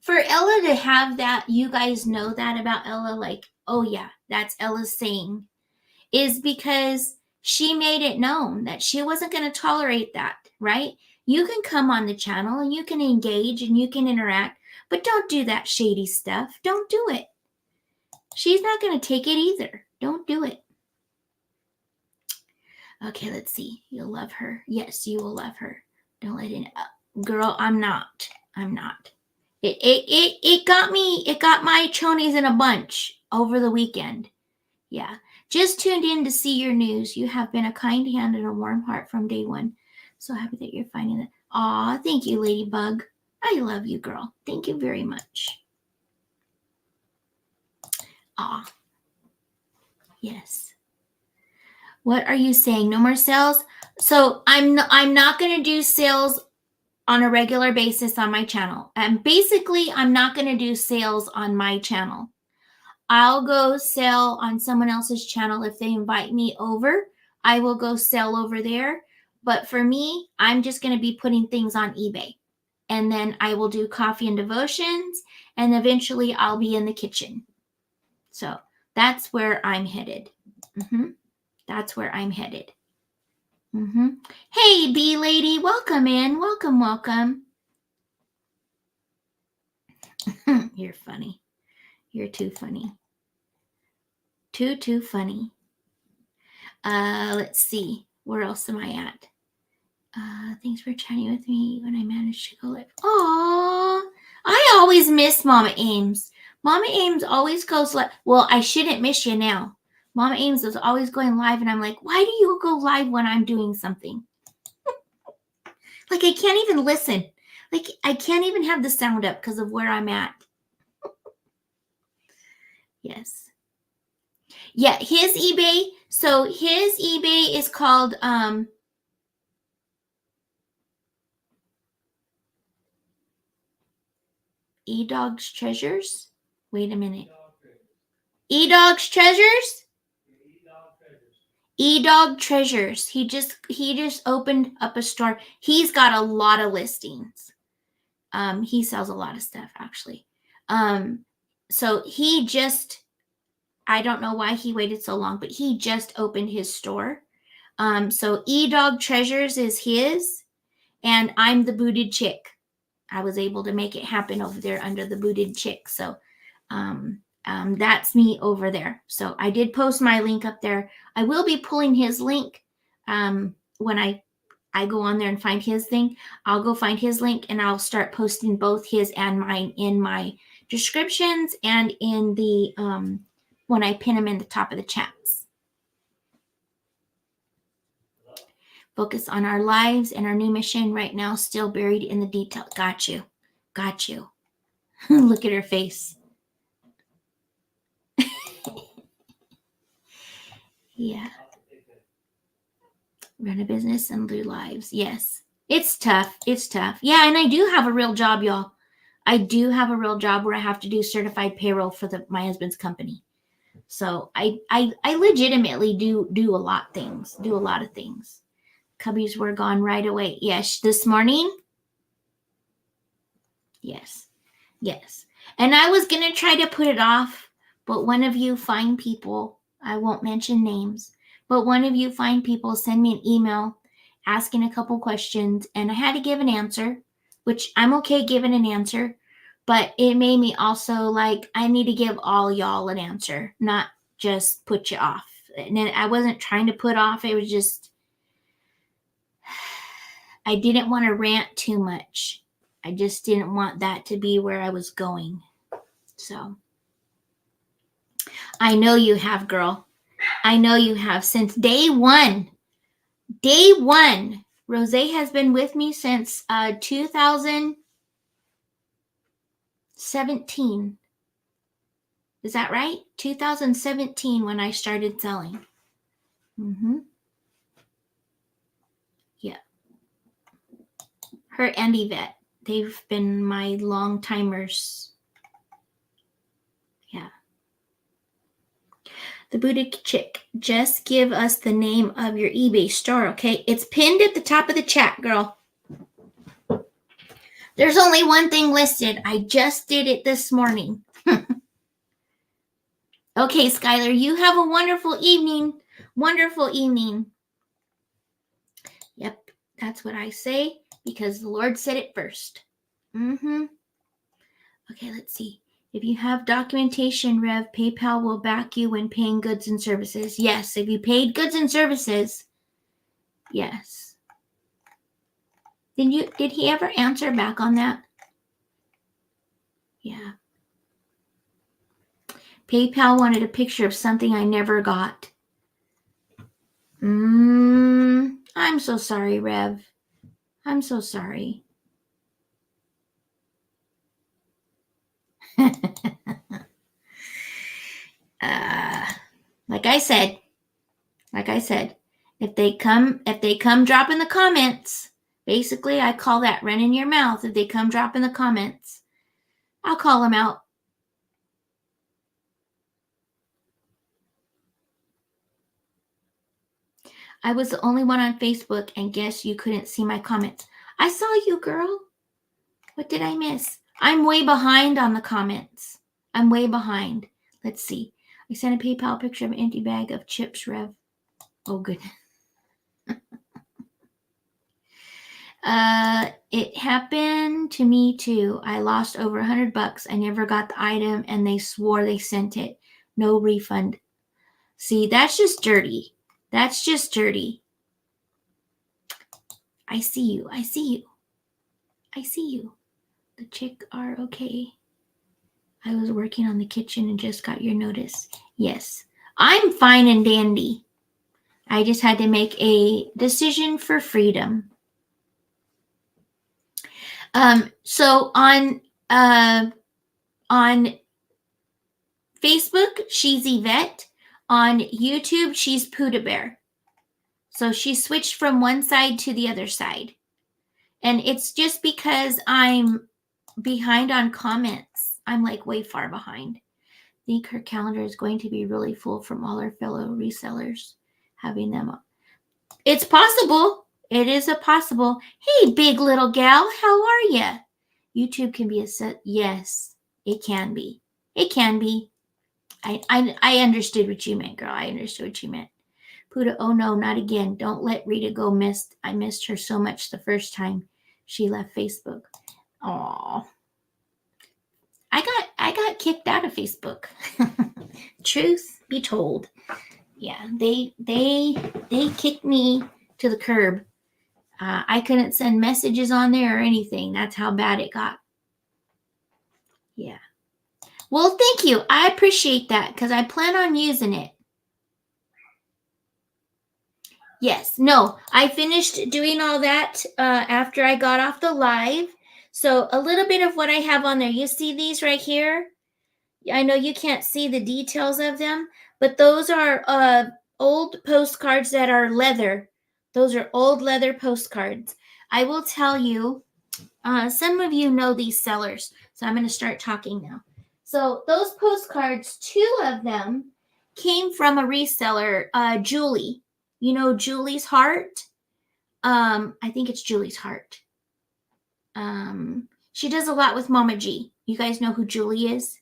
For Ella to have that, you guys know that about Ella, like, oh yeah, that's Ella's saying, is because she made it known that she wasn't going to tolerate that, right? You can come on the channel and you can engage and you can interact, but don't do that shady stuff. Don't do it. She's not going to take it either. Don't do it. Okay, let's see. You'll love her. Yes, you will love her. Don't let it. Girl, I'm not. It got me. It got my chonies in a bunch over the weekend. Yeah. Just tuned in to see your news. You have been a kind hand and a warm heart from day one. So happy that you're finding it. Aw, thank you, Ladybug. I love you, girl. Thank you very much. Aw. Yes. What are you saying? No more sales? So I'm not going to do sales on a regular basis on my channel. And basically, I'm not going to do sales on my channel. I'll go sell on someone else's channel. If they invite me over, I will go sell over there. But for me, I'm just going to be putting things on eBay. And then I will do coffee and devotions. And eventually I'll be in the kitchen. So that's where I'm headed. That's where I'm headed. Hey, bee lady, welcome in. Welcome. You're funny. You're too funny. Too funny. Let's see. Where else am I at? Thanks for chatting with me when I managed to go live. Aww. I always miss Mama Ames. Mama Ames always goes live. Well, I shouldn't miss you now. Mama Ames is always going live, and I'm like, why do you go live when I'm doing something? Like, I can't even listen. Like, I can't even have the sound up because of where I'm at. Yes. Yeah, his eBay. So his eBay is called E-Dog's Treasures. Wait a minute. E-Dog's Treasures? E-Dog Treasures. He just opened up a store. He's got a lot of listings. He sells a lot of stuff, actually. So he just, I don't know why he waited so long, but he just opened his store. So E-Dog Treasures is his, and I'm the Booted Chick. I was able to make it happen over there under the Booted Chick. So that's me over there. So I did post my link up there. I will be pulling his link when I go on there and find his thing. I'll go find his link and I'll start posting both his and mine in my descriptions and in the when I pin them in the top of the chats. Focus on our lives and our new mission right now, still buried in the detail. Got you. Look at her face. Yeah. Run a business and lose lives. Yes. It's tough. Yeah, and I do have a real job, y'all. I do have a real job where I have to do certified payroll for my husband's company. So I legitimately do a lot of things. Cubbies were gone right away. Yes, this morning. Yes. And I was going to try to put it off, but one of you fine people, I won't mention names, but one of you fine people send me an email asking a couple questions, and I had to give an answer, which I'm okay giving an answer, but it made me also like, I need to give all y'all an answer, not just put you off. And then I wasn't trying to put off. It was just, I didn't want to rant too much. I just didn't want that to be where I was going. So I know you have, girl. I know you have since day one. Rose has been with me since 2017. Is that right? 2017 when I started selling. Yeah. Her and Yvette. They've been my long timers. Yeah. The Booted Chick. Just give us the name of your eBay store, okay? It's pinned at the top of the chat, girl. There's only one thing listed. I just did it this morning. Okay, Skylar, you have a wonderful evening. Wonderful evening. Yep, that's what I say because the Lord said it first. Okay, let's see. If you have documentation, Rev, PayPal will back you when paying goods and services. Yes, if you paid goods and services, yes. Did he ever answer back on that? Yeah. PayPal wanted a picture of something I never got. I'm so sorry, Rev. I'm so sorry. Like I said, if they come drop in the comments, basically I call that running your mouth. If they come drop in the comments, I'll call them out. I was the only one on Facebook, and guess you couldn't see my comments. I saw you, girl. What did I miss? I'm way behind on the comments. I'm way behind. Let's see. I sent a PayPal picture of an empty bag of chips, Rev. Oh, goodness. It happened to me too. I lost over $100. I never got the item, and they swore they sent it. No refund. See, that's just dirty. That's just dirty. I see you. I see you. I see you. The chick are okay. I was working on the kitchen and just got your notice. Yes, I'm fine and dandy. I just had to make a decision for freedom. So on Facebook, she's Yvette. On YouTube, she's Puda Bear. So she switched from one side to the other side. And it's just because I'm behind on comments. I'm like way far behind. I think her calendar is going to be really full from all her fellow resellers having them up. It's possible. It is a possible. Hey, big little gal, how are you? YouTube can be a set. Yes, it can be. It can be. I understood what you meant, girl. I understood what you meant. Puda, oh no, not again. Don't let Rita go. I missed her so much the first time she left Facebook. Aw. I got kicked out of Facebook. Truth be told. Yeah, they kicked me to the curb. I couldn't send messages on there or anything. That's how bad it got. Yeah. Well, thank you. I appreciate that because I plan on using it. Yes. No, I finished doing all that after I got off the live. So a little bit of what I have on there. You see these right here? I know you can't see the details of them, but those are old postcards that are leather. Those are old leather postcards. I will tell you, some of you know these sellers, so I'm going to start talking now. So those postcards, 2 of them came from a reseller, Julie. You know Julie's Heart? I think it's Julie's Heart. She does a lot with Mama G. You guys know who Julie is?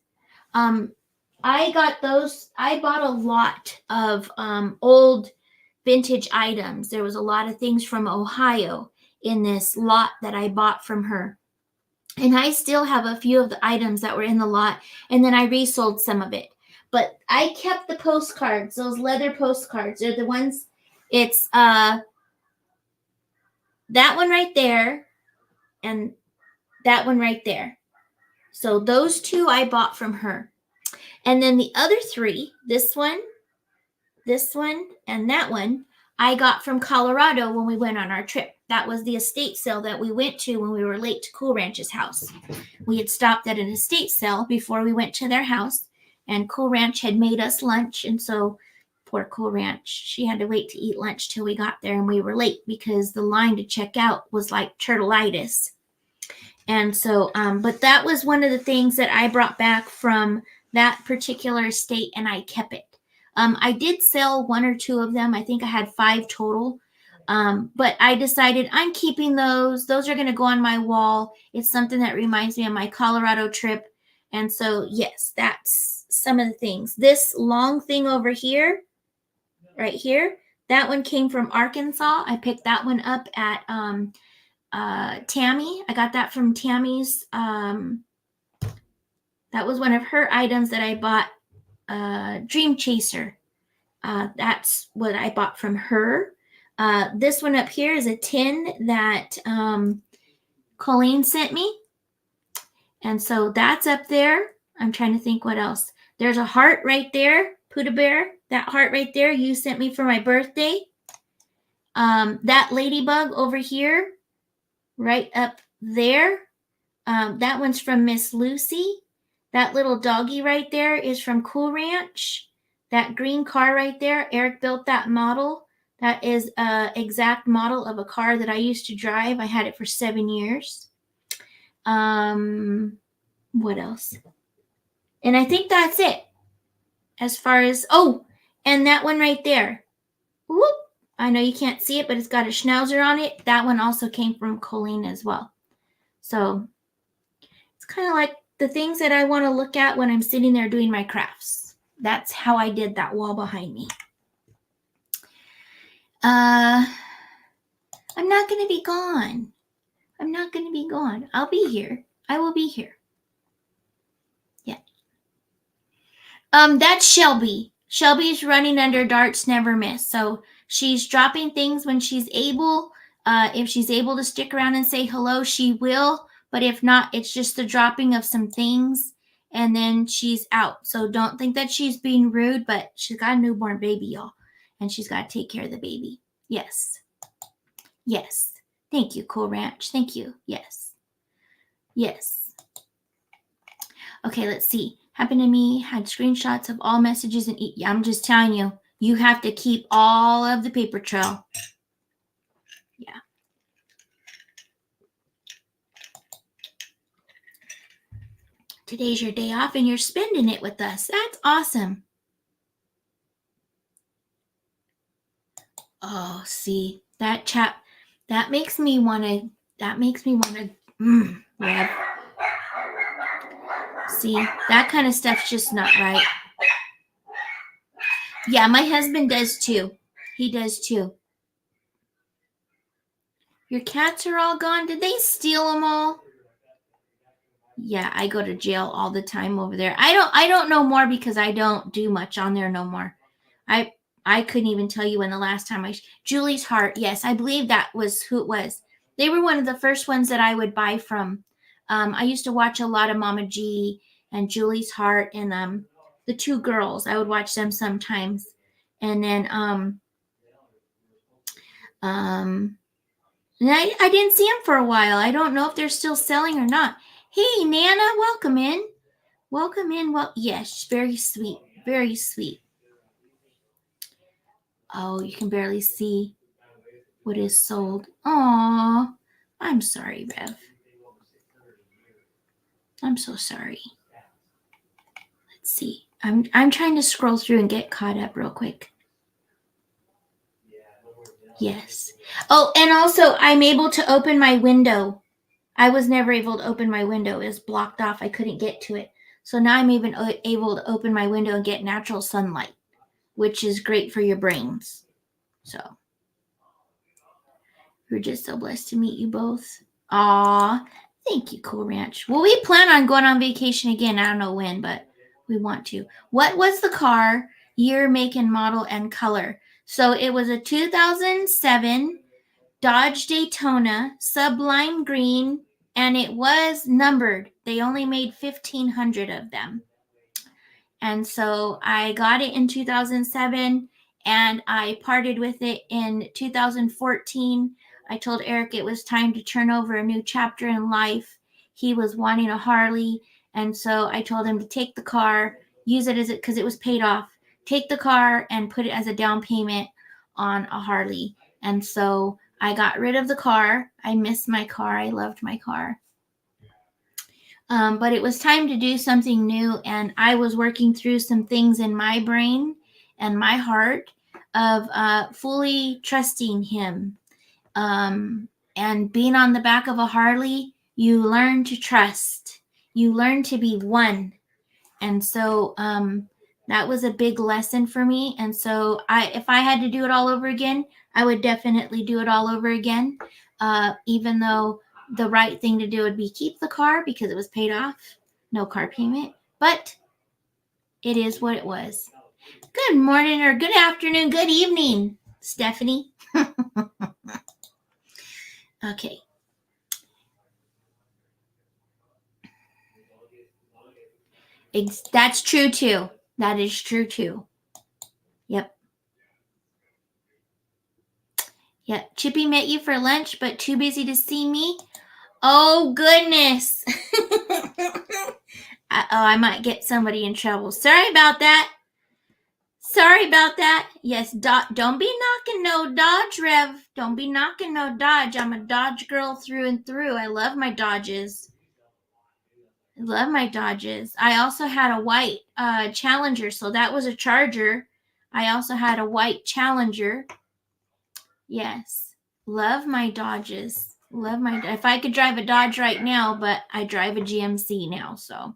I got those. I bought a lot of old vintage items. There was a lot of things from Ohio in this lot that I bought from her. And I still have a few of the items that were in the lot, and then I resold some of it. But I kept the postcards, those leather postcards. They're the ones, it's that one right there and that one right there. So those 2 I bought from her. And then the other 3, this one, and that one, I got from Colorado when we went on our trip. That was the estate sale that we went to when we were late to Cool Ranch's house. We had stopped at an estate sale before we went to their house, and Cool Ranch had made us lunch. And so poor Cool Ranch, she had to wait to eat lunch till we got there, and we were late because the line to check out was like turtleitis. And so, but that was one of the things that I brought back from that particular estate, and I kept it. I did sell 1 or 2 of them. I think I had 5 total. But I decided I'm keeping those. Those are going to go on my wall. It's something that reminds me of my Colorado trip. And so, yes, that's some of the things. This long thing over here, right here, that one came from Arkansas. I picked that one up at Tammy. I got that from Tammy's. That was one of her items that I bought. Dream Chaser. That's what I bought from her. This one up here is a tin that Colleen sent me. And so that's up there. I'm trying to think what else. There's a heart right there, Puda Bear. That heart right there you sent me for my birthday. That ladybug over here, right up there. That one's from Miss Lucy. That little doggy right there is from Cool Ranch. That green car right there, Eric built that model. That is an exact model of a car that I used to drive. I had it for 7 years. What else? And I think that's it. As far as, oh, and that one right there. Whoop. I know you can't see it, but it's got a schnauzer on it. That one also came from Colleen as well. So it's kind of like the things that I want to look at when I'm sitting there doing my crafts. That's how I did that wall behind me. I'm not going to be gone. I'm not going to be gone. I'll be here. I will be here. Yeah. That's Shelby. Shelby's running under Darts Never Miss. So she's dropping things when she's able. If she's able to stick around and say hello, she will. But if not, it's just the dropping of some things and then she's out. So don't think that she's being rude, but she's got a newborn baby, y'all. And she's got to take care of the baby. Yes. Yes. Thank you, Cool Ranch. Thank you. Yes. Yes. Okay, let's see. Happened to me, had screenshots of all messages and I'm just telling you, you have to keep all of the paper trail. Yeah. Today's your day off and you're spending it with us. That's awesome. Oh, see, that chap, that makes me want to, Rev. See, that kind of stuff's just not right. Yeah, my husband does too. He does too. Your cats are all gone. Did they steal them all? Yeah, I go to jail all the time over there. I don't know more because I don't do much on there no more. I couldn't even tell you when the last time Julie's Heart. Yes, I believe that was who it was. They were one of the first ones that I would buy from. I used to watch a lot of Mama G and Julie's Heart and the two girls. I would watch them sometimes. And then and I didn't see them for a while. I don't know if they're still selling or not. Hey, Nana, welcome in. Welcome in. Well, yes, very sweet. Very sweet. Oh, you can barely see what is sold. Aw, I'm sorry, Rev. I'm so sorry. Let's see. I'm trying to scroll through and get caught up real quick. Yes. Oh, and also I'm able to open my window. I was never able to open my window. It was blocked off. I couldn't get to it. So now I'm even able to open my window and get natural sunlight, which is great for your brains. So we're just so blessed to meet you both. Aw, thank you, Cool Ranch. Well, we plan on going on vacation again. I don't know when, but we want to. What was the car, year, make, and model, and color? So it was a 2007 Dodge Daytona, sublime green, and it was numbered. They only made 1,500 of them. And so I got it in 2007 and I parted with it in 2014. I told Eric it was time to turn over a new chapter in life. He was wanting a Harley. And so I told him to take the car, use it as it, because it was paid off, take the car and put it as a down payment on a Harley. And so I got rid of the car. I missed my car. I loved my car. But it was time to do something new. And I was working through some things in my brain and my heart of fully trusting him. And being on the back of a Harley, you learn to trust. You learn to be one. And so that was a big lesson for me. And so if I had to do it all over again, I would definitely do it all over again. Even though the right thing to do would be keep the car because it was paid off, no car payment. But it is what it was. Good morning or good afternoon, good evening, Stephanie. Okay. That's true too. That is true too. Yep. Yep. Chippy met you for lunch, but too busy to see me. Oh, goodness. I might get somebody in trouble. Sorry about that. Yes, don't be knocking no Dodge, Rev. Don't be knocking no Dodge. I'm a Dodge girl through and through. I love my Dodges. I also had a white Challenger, so that was a Charger. I also had a white Challenger. Yes. Love my Dodges. If I could drive a Dodge right now, but I drive a GMC now, so.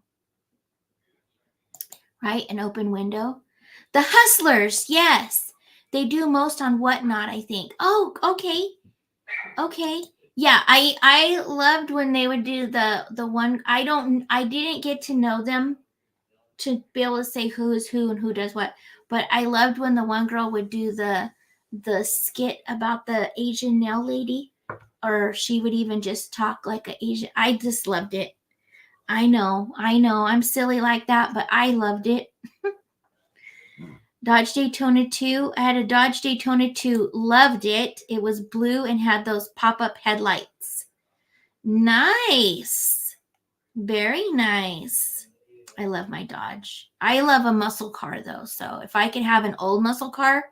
Right? An open window. The Hustlers, yes. They do most on Whatnot, I think. Oh, okay. Yeah, I loved when they would do the one. I didn't get to know them to be able to say who is who and who does what, but I loved when the one girl would do the skit about the Asian nail lady, or she would even just talk like an Asian. I just loved it. I know, I'm silly like that, but I loved it. Dodge Daytona 2. I had a Dodge Daytona 2. Loved it. It was blue and had those pop-up headlights. Nice. Very nice. I love my Dodge. I love a muscle car, though. So if I could have an old muscle car,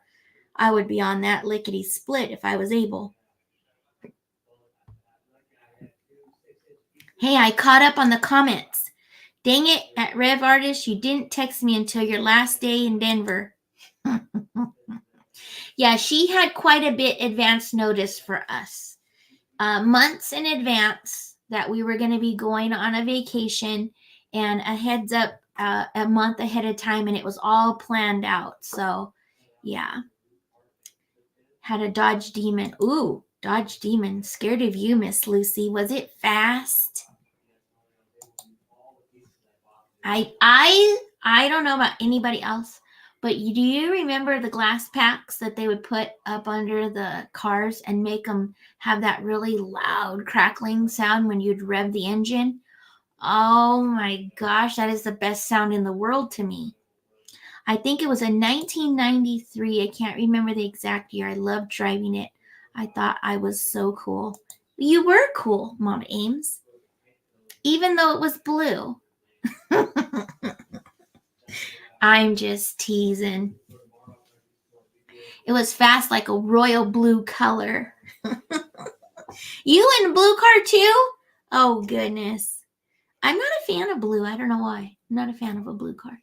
I would be on that lickety split if I was able. Hey, I caught up on the comments. Dang it, at Rev Artist, you didn't text me until your last day in Denver. Yeah, she had quite a bit advance notice for us. Months in advance that we were going to be going on a vacation, and a heads up a month ahead of time, and it was all planned out. So, yeah. Had a Dodge Demon. Ooh, Dodge Demon. Scared of you, Miss Lucy. Was it fast? I don't know about anybody else, but do you remember the glass packs that they would put up under the cars and make them have that really loud crackling sound when you'd rev the engine? Oh my gosh, that is the best sound in the world to me. I think it was in 1993. I can't remember the exact year. I loved driving it. I thought I was so cool. You were cool, Mom Ames. Even though it was blue. I'm just teasing. It was fast like a royal blue color. You in a blue car too? Oh, goodness. I'm not a fan of blue. I don't know why. I'm not a fan of a blue car.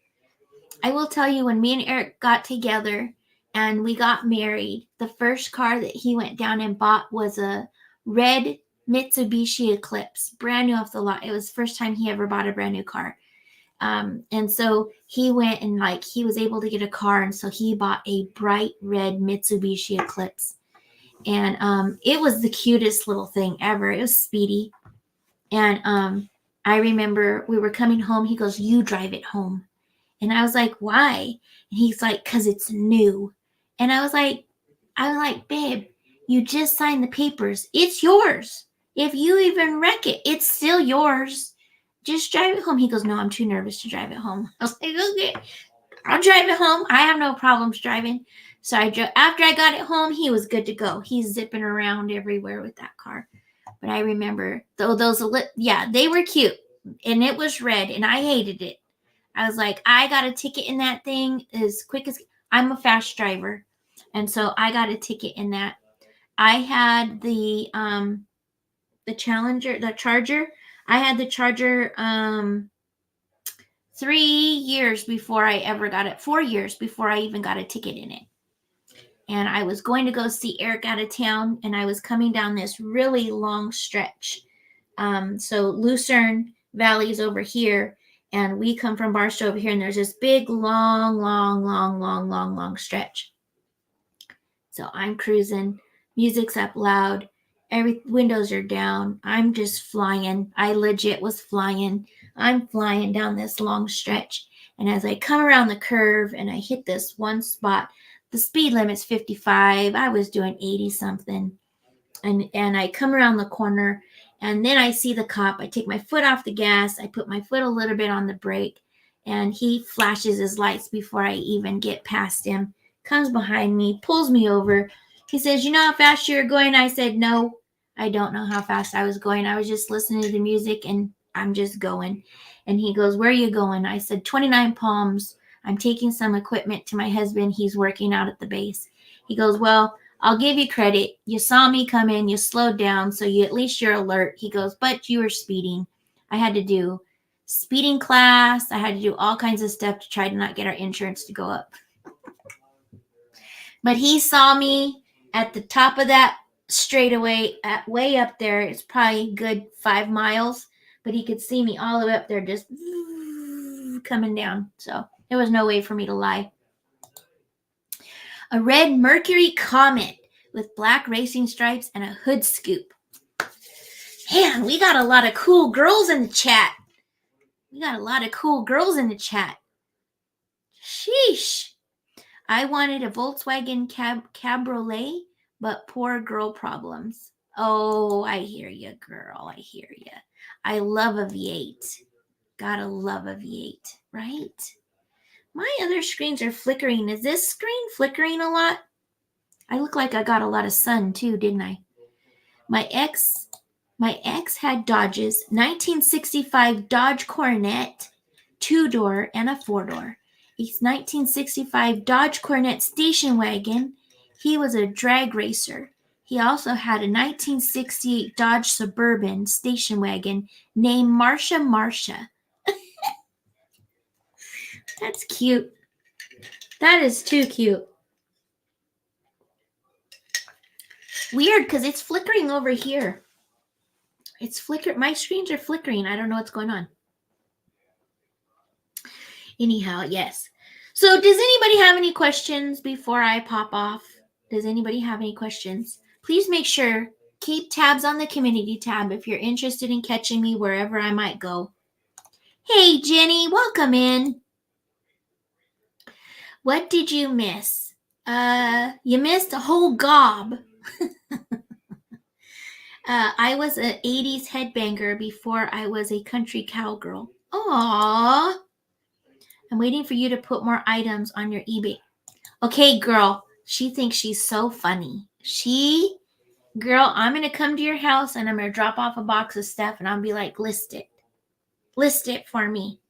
I will tell you, when me and Eric got together and we got married, the first car that he went down and bought was a red Mitsubishi Eclipse, brand new off the lot. It was the first time he ever bought a brand new car. And so he went and he was able to get a car. And so he bought a bright red Mitsubishi Eclipse. And it was the cutest little thing ever. It was speedy. And I remember we were coming home. He goes, "You drive it home." And I was like, "Why?" And he's like, "'Cause it's new." And I was like, "Babe, you just signed the papers. It's yours. If you even wreck it, it's still yours. Just drive it home." He goes, "No, I'm too nervous to drive it home." I was like, "Okay, I'll drive it home. I have no problems driving." So after I got it home, he was good to go. He's zipping around everywhere with that car. But I remember they were cute, and it was red, and I hated it. I was like, I got a ticket in that thing as quick as I'm a fast driver, and so I got a ticket in that. I had the Charger. I had the Charger 3 years before I ever got it. 4 years before I even got a ticket in it. and I was going to go see Eric out of town, and I was coming down this really long stretch. So Lucerne Valley is over here, and we come from Barstow over here, and there's this big, long stretch. So I'm cruising, music's up loud, every windows are down. I'm just flying. I legit was flying. I'm flying down this long stretch. And as I come around the curve and I hit this one spot, the speed limit's 55. I was doing 80 something. And I come around the corner, and then I see the cop. I take my foot off the gas. I put my foot a little bit on the brake, and he flashes his lights before I even get past him. Comes behind me, pulls me over. He says, "You know how fast you're going?" I said, "No, I don't know how fast I was going. I was just listening to the music, and I'm just going." And he goes, "Where are you going?" I said, 29 Palms. I'm taking some equipment to my husband. He's working out at the base. He goes, "Well, I'll give you credit. You saw me come in. You slowed down, so at least you're alert." He goes, "But you were speeding." I had to do speeding class. I had to do all kinds of stuff to try to not get our insurance to go up. But he saw me at the top of that straightaway, way up there. It's probably good 5 miles, but he could see me all the way up there, just coming down. So there was no way for me to lie. A red Mercury Comet with black racing stripes and a hood scoop. Man, we got a lot of cool girls in the chat. Sheesh. I wanted a Volkswagen Cabriolet, but poor girl problems. Oh, I hear you, girl. I hear you. I love a V8. Gotta love a V8, right? My other screens are flickering. Is this screen flickering a lot? I look like I got a lot of sun too, didn't I? My ex had Dodges, 1965 Dodge Coronet, 2-door and a 4-door. His 1965 Dodge Coronet station wagon. He was a drag racer. He also had a 1968 Dodge Suburban station wagon named Marsha. That's cute. That is too cute. Weird, because it's flickering over here. It's flickering. My screens are flickering. I don't know what's going on. Anyhow, yes. So does anybody have any questions before I pop off? Does anybody have any questions? Please make sure, keep tabs on the community tab if you're interested in catching me wherever I might go. Hey, Jenny, welcome in. What did you miss? You missed a whole gob. I was an 80s headbanger before I was a country cowgirl. Aww. I'm waiting for you to put more items on your eBay. Okay, girl. She thinks she's so funny. Girl, I'm going to come to your house and I'm going to drop off a box of stuff and I'll be like, list it. List it for me.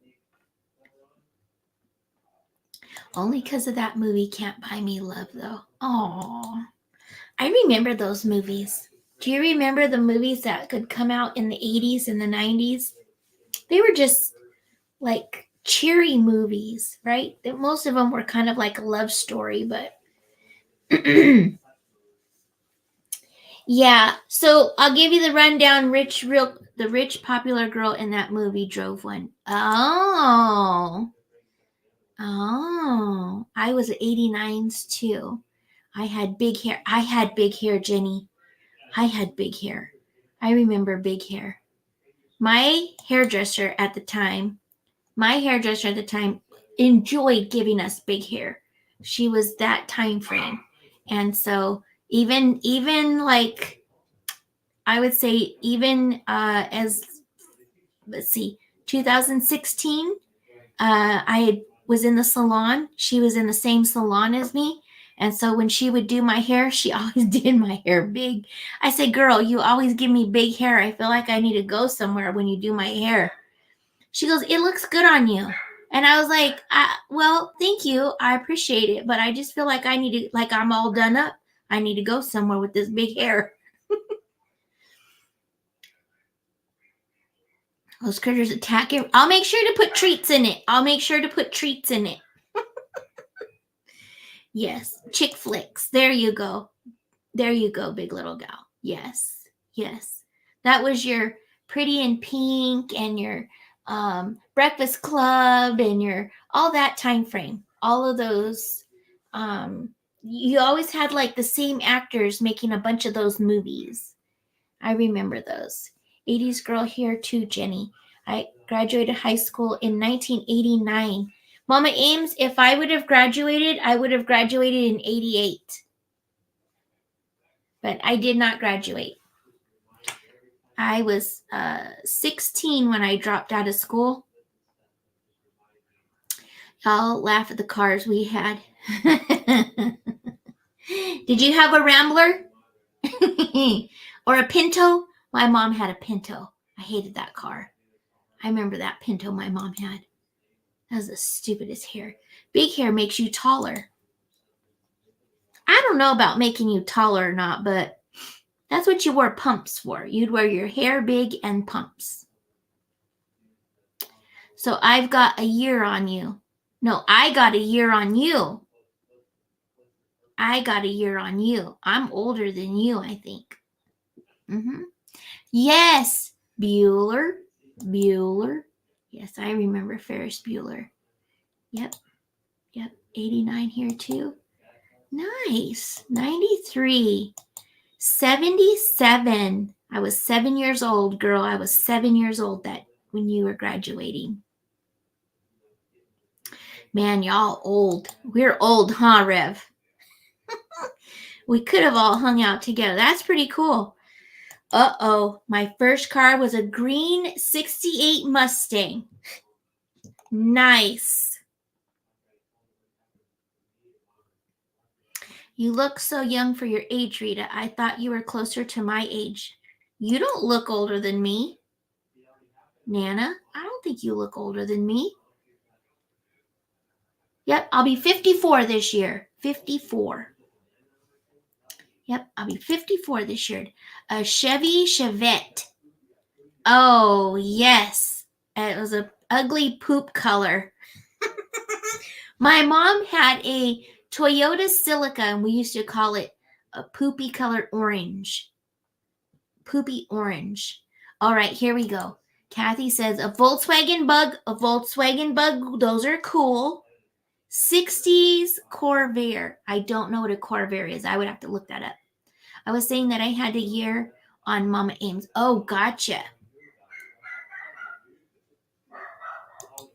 Only because of that movie Can't Buy Me Love, though. Aww. I remember those movies. Do you remember the movies that could come out in the 80s and the 90s? They were just like cheery movies, right? Most of them were kind of like a love story, but yeah. So I'll give you the rundown. The rich popular girl in that movie drove one. Oh, I was 89s too. I had big hair, Jenny. I had big hair. I remember big hair. My hairdresser at the time enjoyed giving us big hair. She was that time frame. And so even like, I would say even as, let's see, 2016, I was in the salon. She was in the same salon as me. And so when she would do my hair, she always did my hair big. I said, "Girl, you always give me big hair. I feel like I need to go somewhere when you do my hair." She goes, "It looks good on you." And I was like, well, thank you. I appreciate it. But I just feel like I'm all done up. I need to go somewhere with this big hair. Those critters attacking. I'll make sure to put treats in it. Yes. Chick flicks. There you go. There you go, big little gal. Yes. Yes. That was your Pretty in Pink and your Breakfast Club and your all that time frame. All of those. You always had like the same actors making a bunch of those movies. I remember those. 80s girl here too, Jenny. I graduated high school in 1989. Mama Ames, if I would have graduated, I would have graduated in 88. But I did not graduate. I was 16 when I dropped out of school. I'll laugh at the cars we had. Did you have a Rambler? Or a Pinto? My mom had a Pinto. I hated that car. I remember that Pinto my mom had. That was the stupidest hair. Big hair makes you taller. I don't know about making you taller or not, but that's what you wore pumps for. You'd wear your hair big and pumps. So I've got a year on you. No, I got a year on you. I got a year on you. I'm older than you, I think. Yes, Bueller. Bueller. Yes, I remember Ferris Bueller. Yep. 89 here too. Nice. 93. 77. I was 7 years old, girl. I was 7 years old that when you were graduating. Man, y'all old. We're old, huh, Rev? We could have all hung out together. That's pretty cool. Uh-oh. My first car was a green 68 Mustang. Nice. You look so young for your age, Rita. I thought you were closer to my age. You don't look older than me. Nana, I don't think you look older than me. Yep, I'll be 54 this year. 54. Yep, I'll be 54 this year. A Chevy Chevette. Oh, yes. It was an ugly poop color. My mom had a Toyota Celica, and we used to call it a poopy colored orange. Poopy orange. All right, here we go. Kathy says a Volkswagen Bug. Those are cool. 60s Corvair. I don't know what a Corvair is. I would have to look that up. I was saying that I had a year on Mama Ames. Oh, gotcha.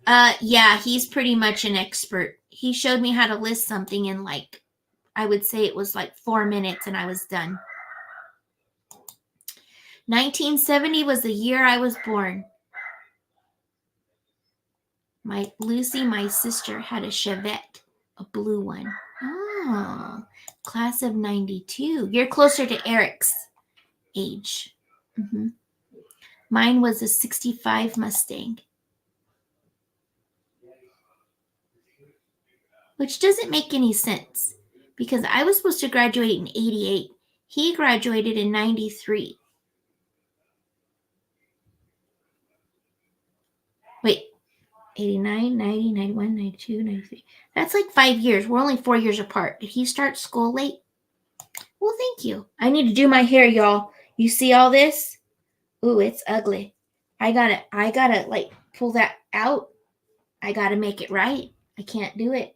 Yeah, he's pretty much an expert. He showed me how to list something in like, I would say it was like 4 minutes and I was done. 1970 was the year I was born. Lucy, my sister, had a Chevette, a blue one. Oh, class of 92. You're closer to Eric's age. Mine was a 65 Mustang. Which doesn't make any sense because I was supposed to graduate in 88. He graduated in 93. Wait, 89, 90, 91, 92, 93. That's like 5 years. We're only 4 years apart. Did he start school late? Well, thank you. I need to do my hair, y'all. You see all this? Ooh, it's ugly. I gotta like pull that out. I gotta make it right. I can't do it.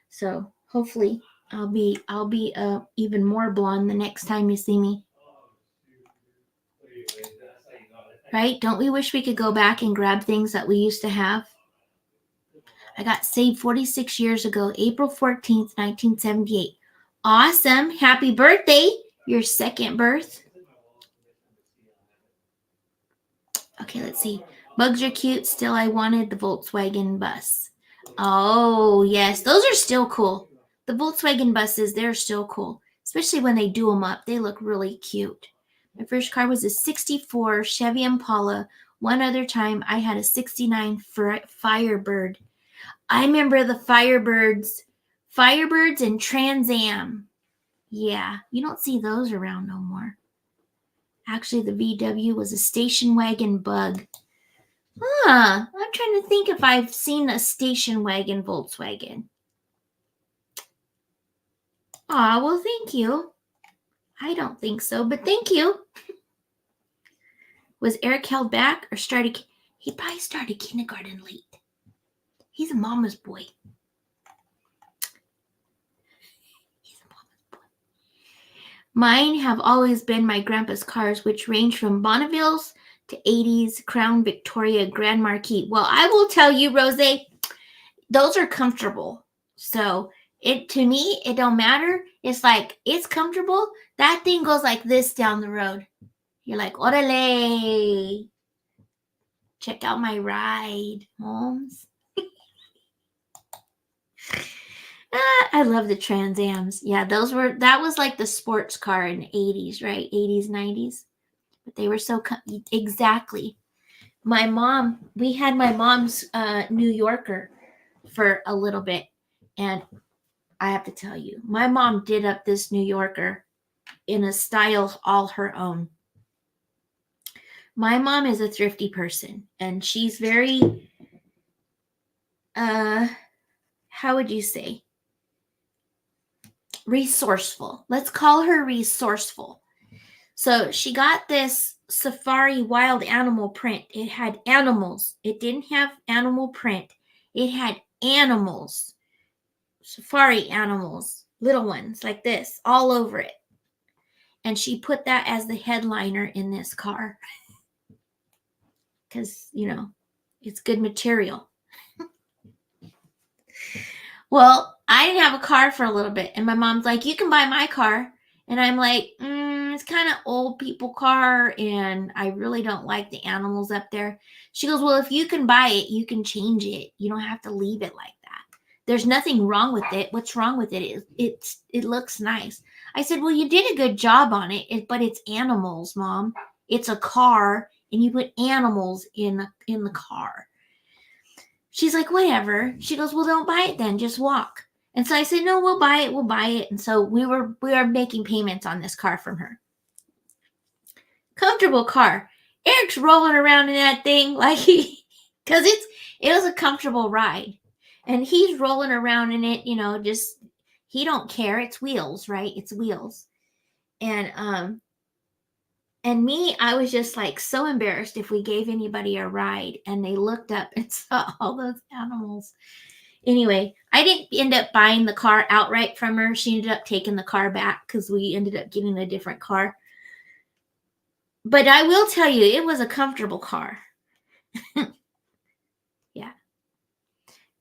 So hopefully I'll be even more blonde the next time you see me. Right? Don't we wish we could go back and grab things that we used to have? I got saved 46 years ago, April 14th, 1978. Awesome. Happy birthday. Your second birth. Okay, let's see. Bugs are cute. Still, I wanted the Volkswagen bus. Oh, yes. Those are still cool. The Volkswagen buses, they're still cool. Especially when they do them up. They look really cute. My first car was a 64 Chevy Impala. One other time, I had a 69 Firebird. I remember the Firebirds and Trans Am. Yeah, you don't see those around no more. Actually, the VW was a station wagon Bug. I'm trying to think if I've seen a station wagon Volkswagen. Aw, well, thank you. I don't think so, but thank you. Was Eric held back or started? He probably started kindergarten late. He's a mama's boy. Mine have always been my grandpa's cars, which range from Bonneville's to 80s, Crown Victoria, Grand Marquis. Well, I will tell you, Rose, those are comfortable. So to me, it don't matter. It's like, it's comfortable. That thing goes like this down the road. You're like, orale. Check out my ride, Holmes. I love the Trans Ams. Yeah, that was like the sports car in the 80s, right? 80s, 90s. But they were so, exactly. We had my mom's New Yorker for a little bit. And I have to tell you, my mom did up this New Yorker in a style all her own. My mom is a thrifty person, and she's very, how would you say? Resourceful. Let's call her resourceful. So she got this safari wild animal print. It had animals. It didn't have animal print. It had animals. Safari animals, little ones like this, all over it. And she put that as the headliner in this car. Because, it's good material. Well, I didn't have a car for a little bit. And my mom's like, you can buy my car. And I'm like, it's kind of old people car. And I really don't like the animals up there. She goes, well, if you can buy it, you can change it. You don't have to leave it like that. There's nothing wrong with it. What's wrong with it is it looks nice. I said, well, you did a good job on it, but it's animals, Mom. It's a car, and you put animals in the car. She's like, whatever. She goes, well, don't buy it then. Just walk. And so I said, no, we'll buy it. We'll buy it. And so we are making payments on this car from her. Comfortable car. Eric's rolling around in that thing like because it was a comfortable ride. And he's rolling around in it, just, he don't care. It's wheels, right? It's wheels. And me, I was just like so embarrassed if we gave anybody a ride and they looked up and saw all those animals. Anyway, I didn't end up buying the car outright from her. She ended up taking the car back because we ended up getting a different car. But I will tell you, it was a comfortable car. Yeah.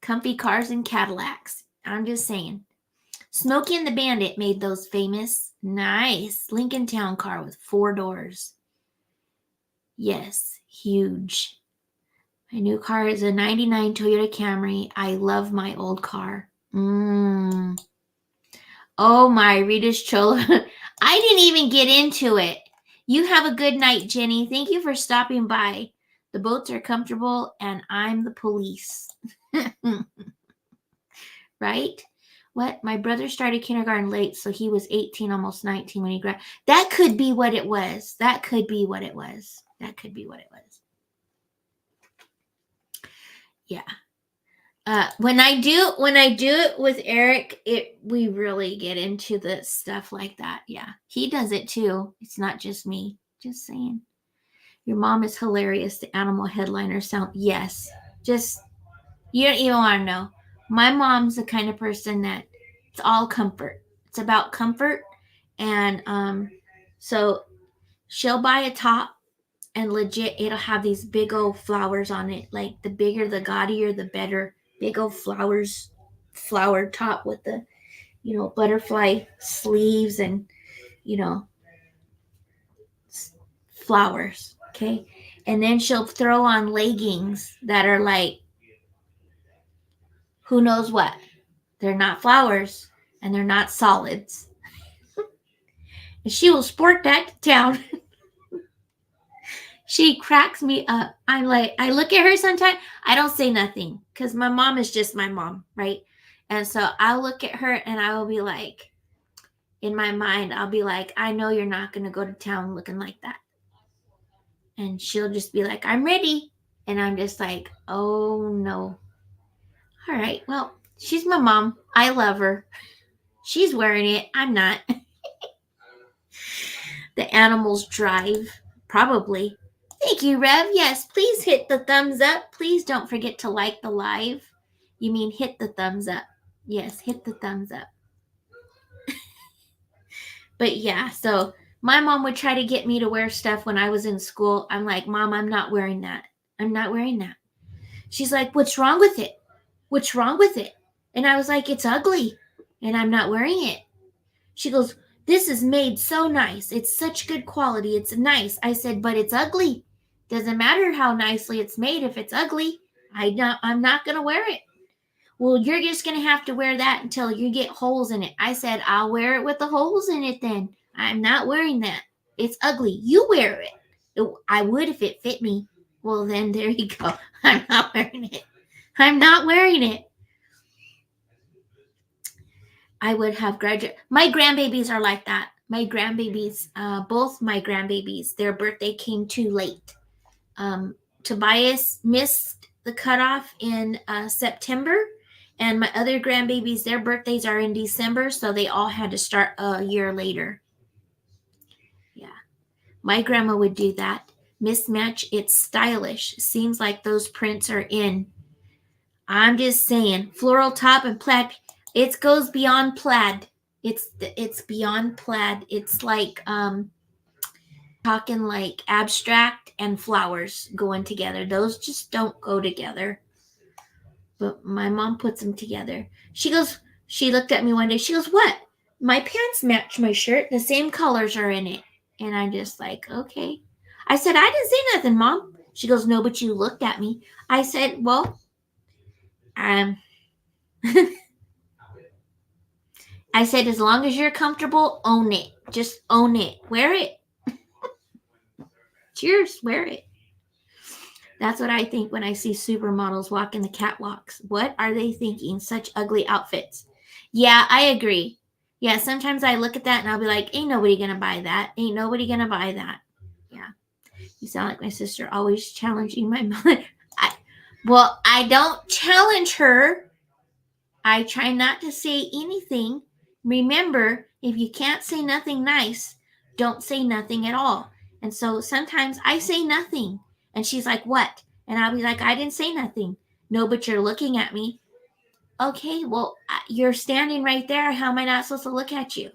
Comfy cars and Cadillacs. I'm just saying. Smokey and the Bandit made those famous. Nice Lincoln Town car with 4 doors. Yes, huge. My new car is a 99 Toyota Camry. I love my old car. Oh, my Rita's Chola. I didn't even get into it. You have a good night, Jenny. Thank you for stopping by. The boats are comfortable, and I'm the police. Right? What? My brother started kindergarten late, so he was 18, almost 19 when he graduated. That could be what it was. Yeah. When I do it with Eric, we really get into the stuff like that. Yeah. He does it too. It's not just me. Just saying. Your mom is hilarious. The animal headliner sound. Yes. Just, you don't even want to know. My mom's the kind of person that it's all comfort. It's about comfort. And so she'll buy a top, and legit it'll have these big old flowers on it. Like, the bigger, the gaudier, the better. Big old flowers, flowered top with the, butterfly sleeves and, flowers. Okay. And then she'll throw on leggings that are like, who knows what. They're not flowers and they're not solids. And she will sport that to town. She cracks me up. I'm like, I look at her sometimes. I don't say nothing because my mom is just my mom, right? And so I'll look at her and I will be like, in my mind, I'll be like, I know you're not going to go to town looking like that. And she'll just be like, I'm ready. And I'm just like, oh no. All right, well, she's my mom. I love her. She's wearing it. I'm not. The animals drive. Probably. Thank you, Rev. Yes, please hit the thumbs up. Please don't forget to like the live. You mean hit the thumbs up. Yes, hit the thumbs up. But yeah, so my mom would try to get me to wear stuff when I was in school. I'm like, Mom, I'm not wearing that. I'm not wearing that. She's like, what's wrong with it? What's wrong with it? And I was like, it's ugly and I'm not wearing it. She goes, this is made so nice. It's such good quality. It's nice. I said, but it's ugly. Doesn't matter how nicely it's made if it's ugly. I'm not going to wear it. Well, you're just going to have to wear that until you get holes in it. I said, I'll wear it with the holes in it then. I'm not wearing that. It's ugly. You wear it. I would if it fit me. Well, then there you go. I'm not wearing it. I'm not wearing it. I would have graduated. My grandbabies are like that. My grandbabies, both my grandbabies, their birthday came too late. Tobias missed the cutoff in September, and my other grandbabies, their birthdays are in December, so they all had to start a year later. Yeah. My grandma would do that. Mismatch, it's stylish. Seems like those prints are in. I'm just saying, floral top and plaid. It goes beyond plaid. It's beyond plaid. It's like talking like abstract and flowers going together. Those just don't go together. But my mom puts them together. She looked at me one day. She goes, what? My pants match my shirt. The same colors are in it. And I'm just like, okay. I said, I didn't say nothing, Mom. She goes, no, but you looked at me. I said, well, I said, as long as you're comfortable, own it. Just own it. Wear it. Cheers. Wear it. That's what I think when I see supermodels walking the catwalks. What are they thinking? Such ugly outfits. Yeah, I agree. Yeah, sometimes I look at that and I'll be like, ain't nobody gonna buy that. Ain't nobody gonna buy that. Yeah. You sound like my sister, always challenging my mother. I don't challenge her. I try not to say anything. Remember, if you can't say nothing nice, don't say nothing at all. And so sometimes I say nothing. And she's like, what? And I'll be like, I didn't say nothing. No, but you're looking at me. Okay, well, you're standing right there. How am I not supposed to look at you?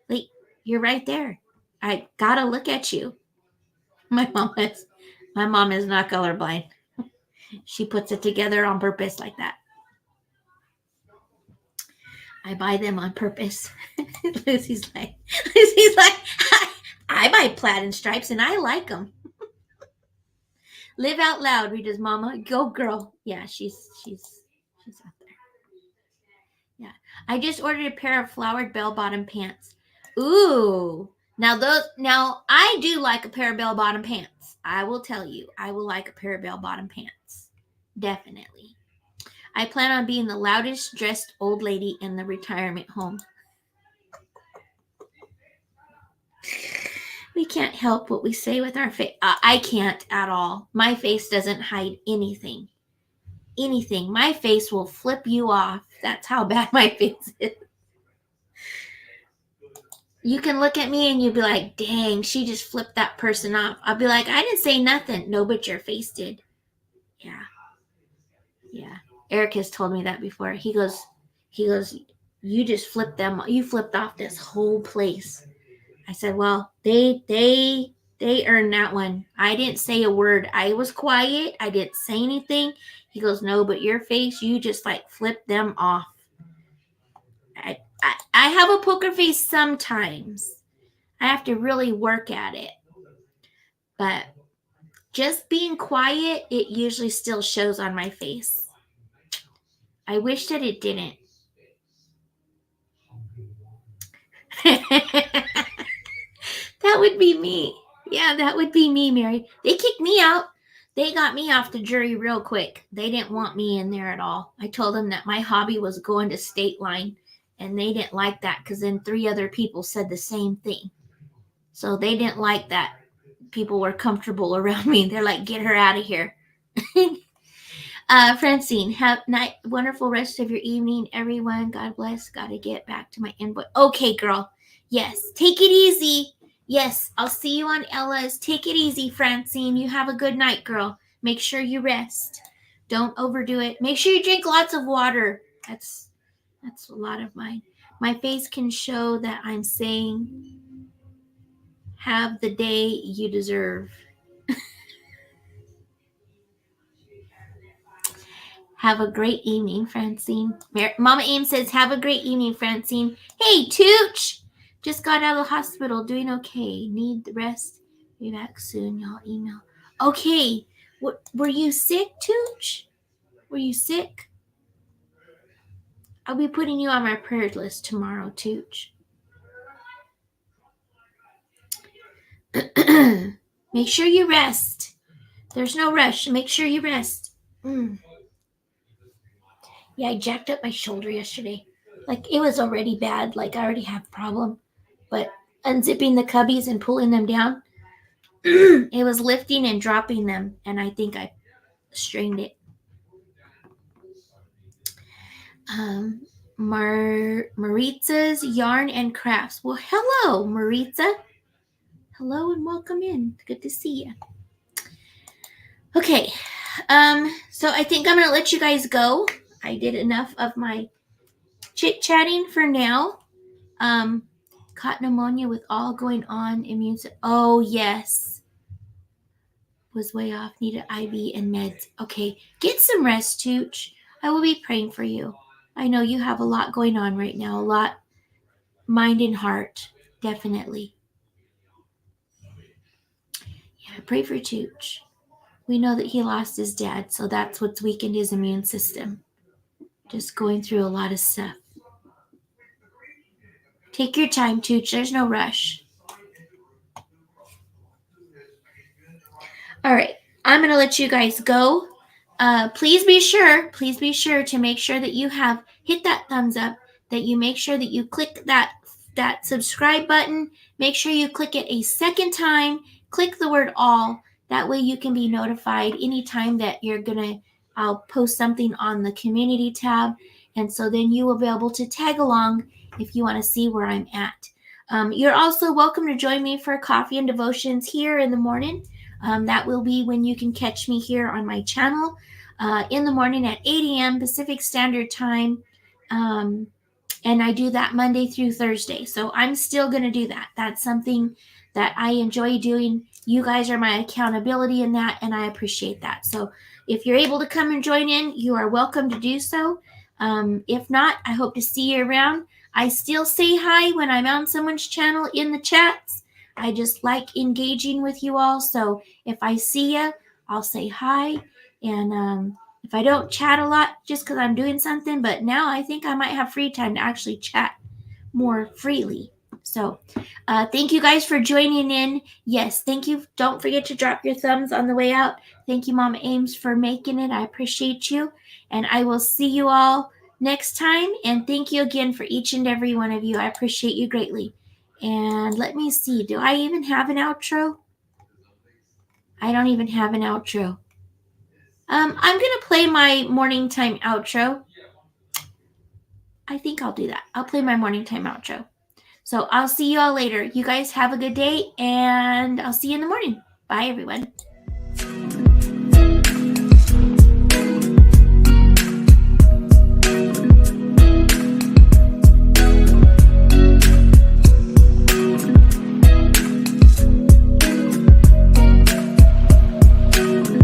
Like, you're right there. I gotta look at you. My mom is not colorblind. She puts it together on purpose like that. I buy them on purpose. Lucy's like, I buy plaid and stripes and I like them. Live out loud, Rita's mama. Go girl. Yeah, she's out there. Yeah. I just ordered a pair of flowered bell-bottom pants. Ooh. Now I do like a pair of bell-bottom pants. I will tell you, I will like a pair of bell-bottom pants. Definitely. I plan on being the loudest dressed old lady in the retirement home. We can't help what we say with our face. I can't at all. My face doesn't hide anything. Anything. My face will flip you off. That's how bad my face is. You can look at me and you'll be like, dang, she just flipped that person off. I'll be like, I didn't say nothing. No, but your face did. Yeah. Yeah. Eric has told me that before. He goes, you just flipped them. You flipped off this whole place. I said, well, they earned that one. I didn't say a word. I was quiet. I didn't say anything. He goes, no, but your face, you just like flipped them off. I have a poker face sometimes. I have to really work at it. But just being quiet, it usually still shows on my face. I wish that it didn't. That would be me. Yeah, that would be me, Mary. They kicked me out. They got me off the jury real quick. They didn't want me in there at all. I told them that my hobby was going to state line, and they didn't like that because then 3 other people said the same thing. So they didn't like that people were comfortable around me. They're like, get her out of here. Francine, have wonderful rest of your evening, everyone. God bless. Gotta get back to my input. Okay, girl. Yes, take it easy. Yes, I'll see you on Ella's. Take it easy, Francine. You have a good night, girl. Make sure you rest. Don't overdo it. Make sure you drink lots of water. That's a lot of mine. My face can show that I'm saying, have the day you deserve. Have a great evening, Francine. Mama Aim says, have a great evening, Francine. Hey, Tooch! Just got out of the hospital. Doing okay. Need the rest. Be back soon. Y'all email. Okay. Were you sick, Tooch? Were you sick? I'll be putting you on my prayer list tomorrow, Tooch. Make sure you rest. There's no rush. Make sure you rest. Yeah, I jacked up my shoulder yesterday. Like, it was already bad. Like, I already have a problem. But unzipping the cubbies and pulling them down, it was lifting and dropping them. And I think I strained it. Maritza's Yarn and Crafts. Well, hello, Maritza. Hello and welcome in. Good to see you. Okay. So I think I'm going to let you guys go. I did enough of my chit-chatting for now. Caught pneumonia with all going on. Oh, yes. Was way off. Needed IV and meds. Okay. Get some rest, Tooch. I will be praying for you. I know you have a lot going on right now. A lot. Mind and heart. Definitely. Yeah, pray for Tooch. We know that he lost his dad, so that's what's weakened his immune system. Just going through a lot of stuff. Take your time, Tooch. There's no rush. All right. I'm going to let you guys go. Please be sure to make sure that you have hit that thumbs up, that you make sure that you click that subscribe button. Make sure you click it a second time. Click the word all. That way you can be notified anytime that I'll post something on the community tab. And so then you will be able to tag along if you want to see where I'm at. You're also welcome to join me for coffee and devotions here in the morning. That will be when you can catch me here on my channel in the morning at 8 a.m. Pacific Standard Time. And I do that Monday through Thursday. So I'm still going to do that. That's something that I enjoy doing. You guys are my accountability in that, and I appreciate that. So if you're able to come and join in, you are welcome to do so. If not, I hope to see you around. I still say hi when I'm on someone's channel in the chats. I just like engaging with you all. So if I see you, I'll say hi. And if I don't chat a lot, just because I'm doing something, but now I think I might have free time to actually chat more freely. So thank you guys for joining in. Yes, thank you. Don't forget to drop your thumbs on the way out. Thank you, Mama Ames, for making it. I appreciate you. And I will see you all next time. And thank you again for each and every one of you. I appreciate you greatly. And let me see. Do I even have an outro? I don't even have an outro. I'm going to play my morning time outro. I think I'll do that. I'll play my morning time outro. So I'll see you all later. You guys have a good day, and I'll see you in the morning. Bye, everyone.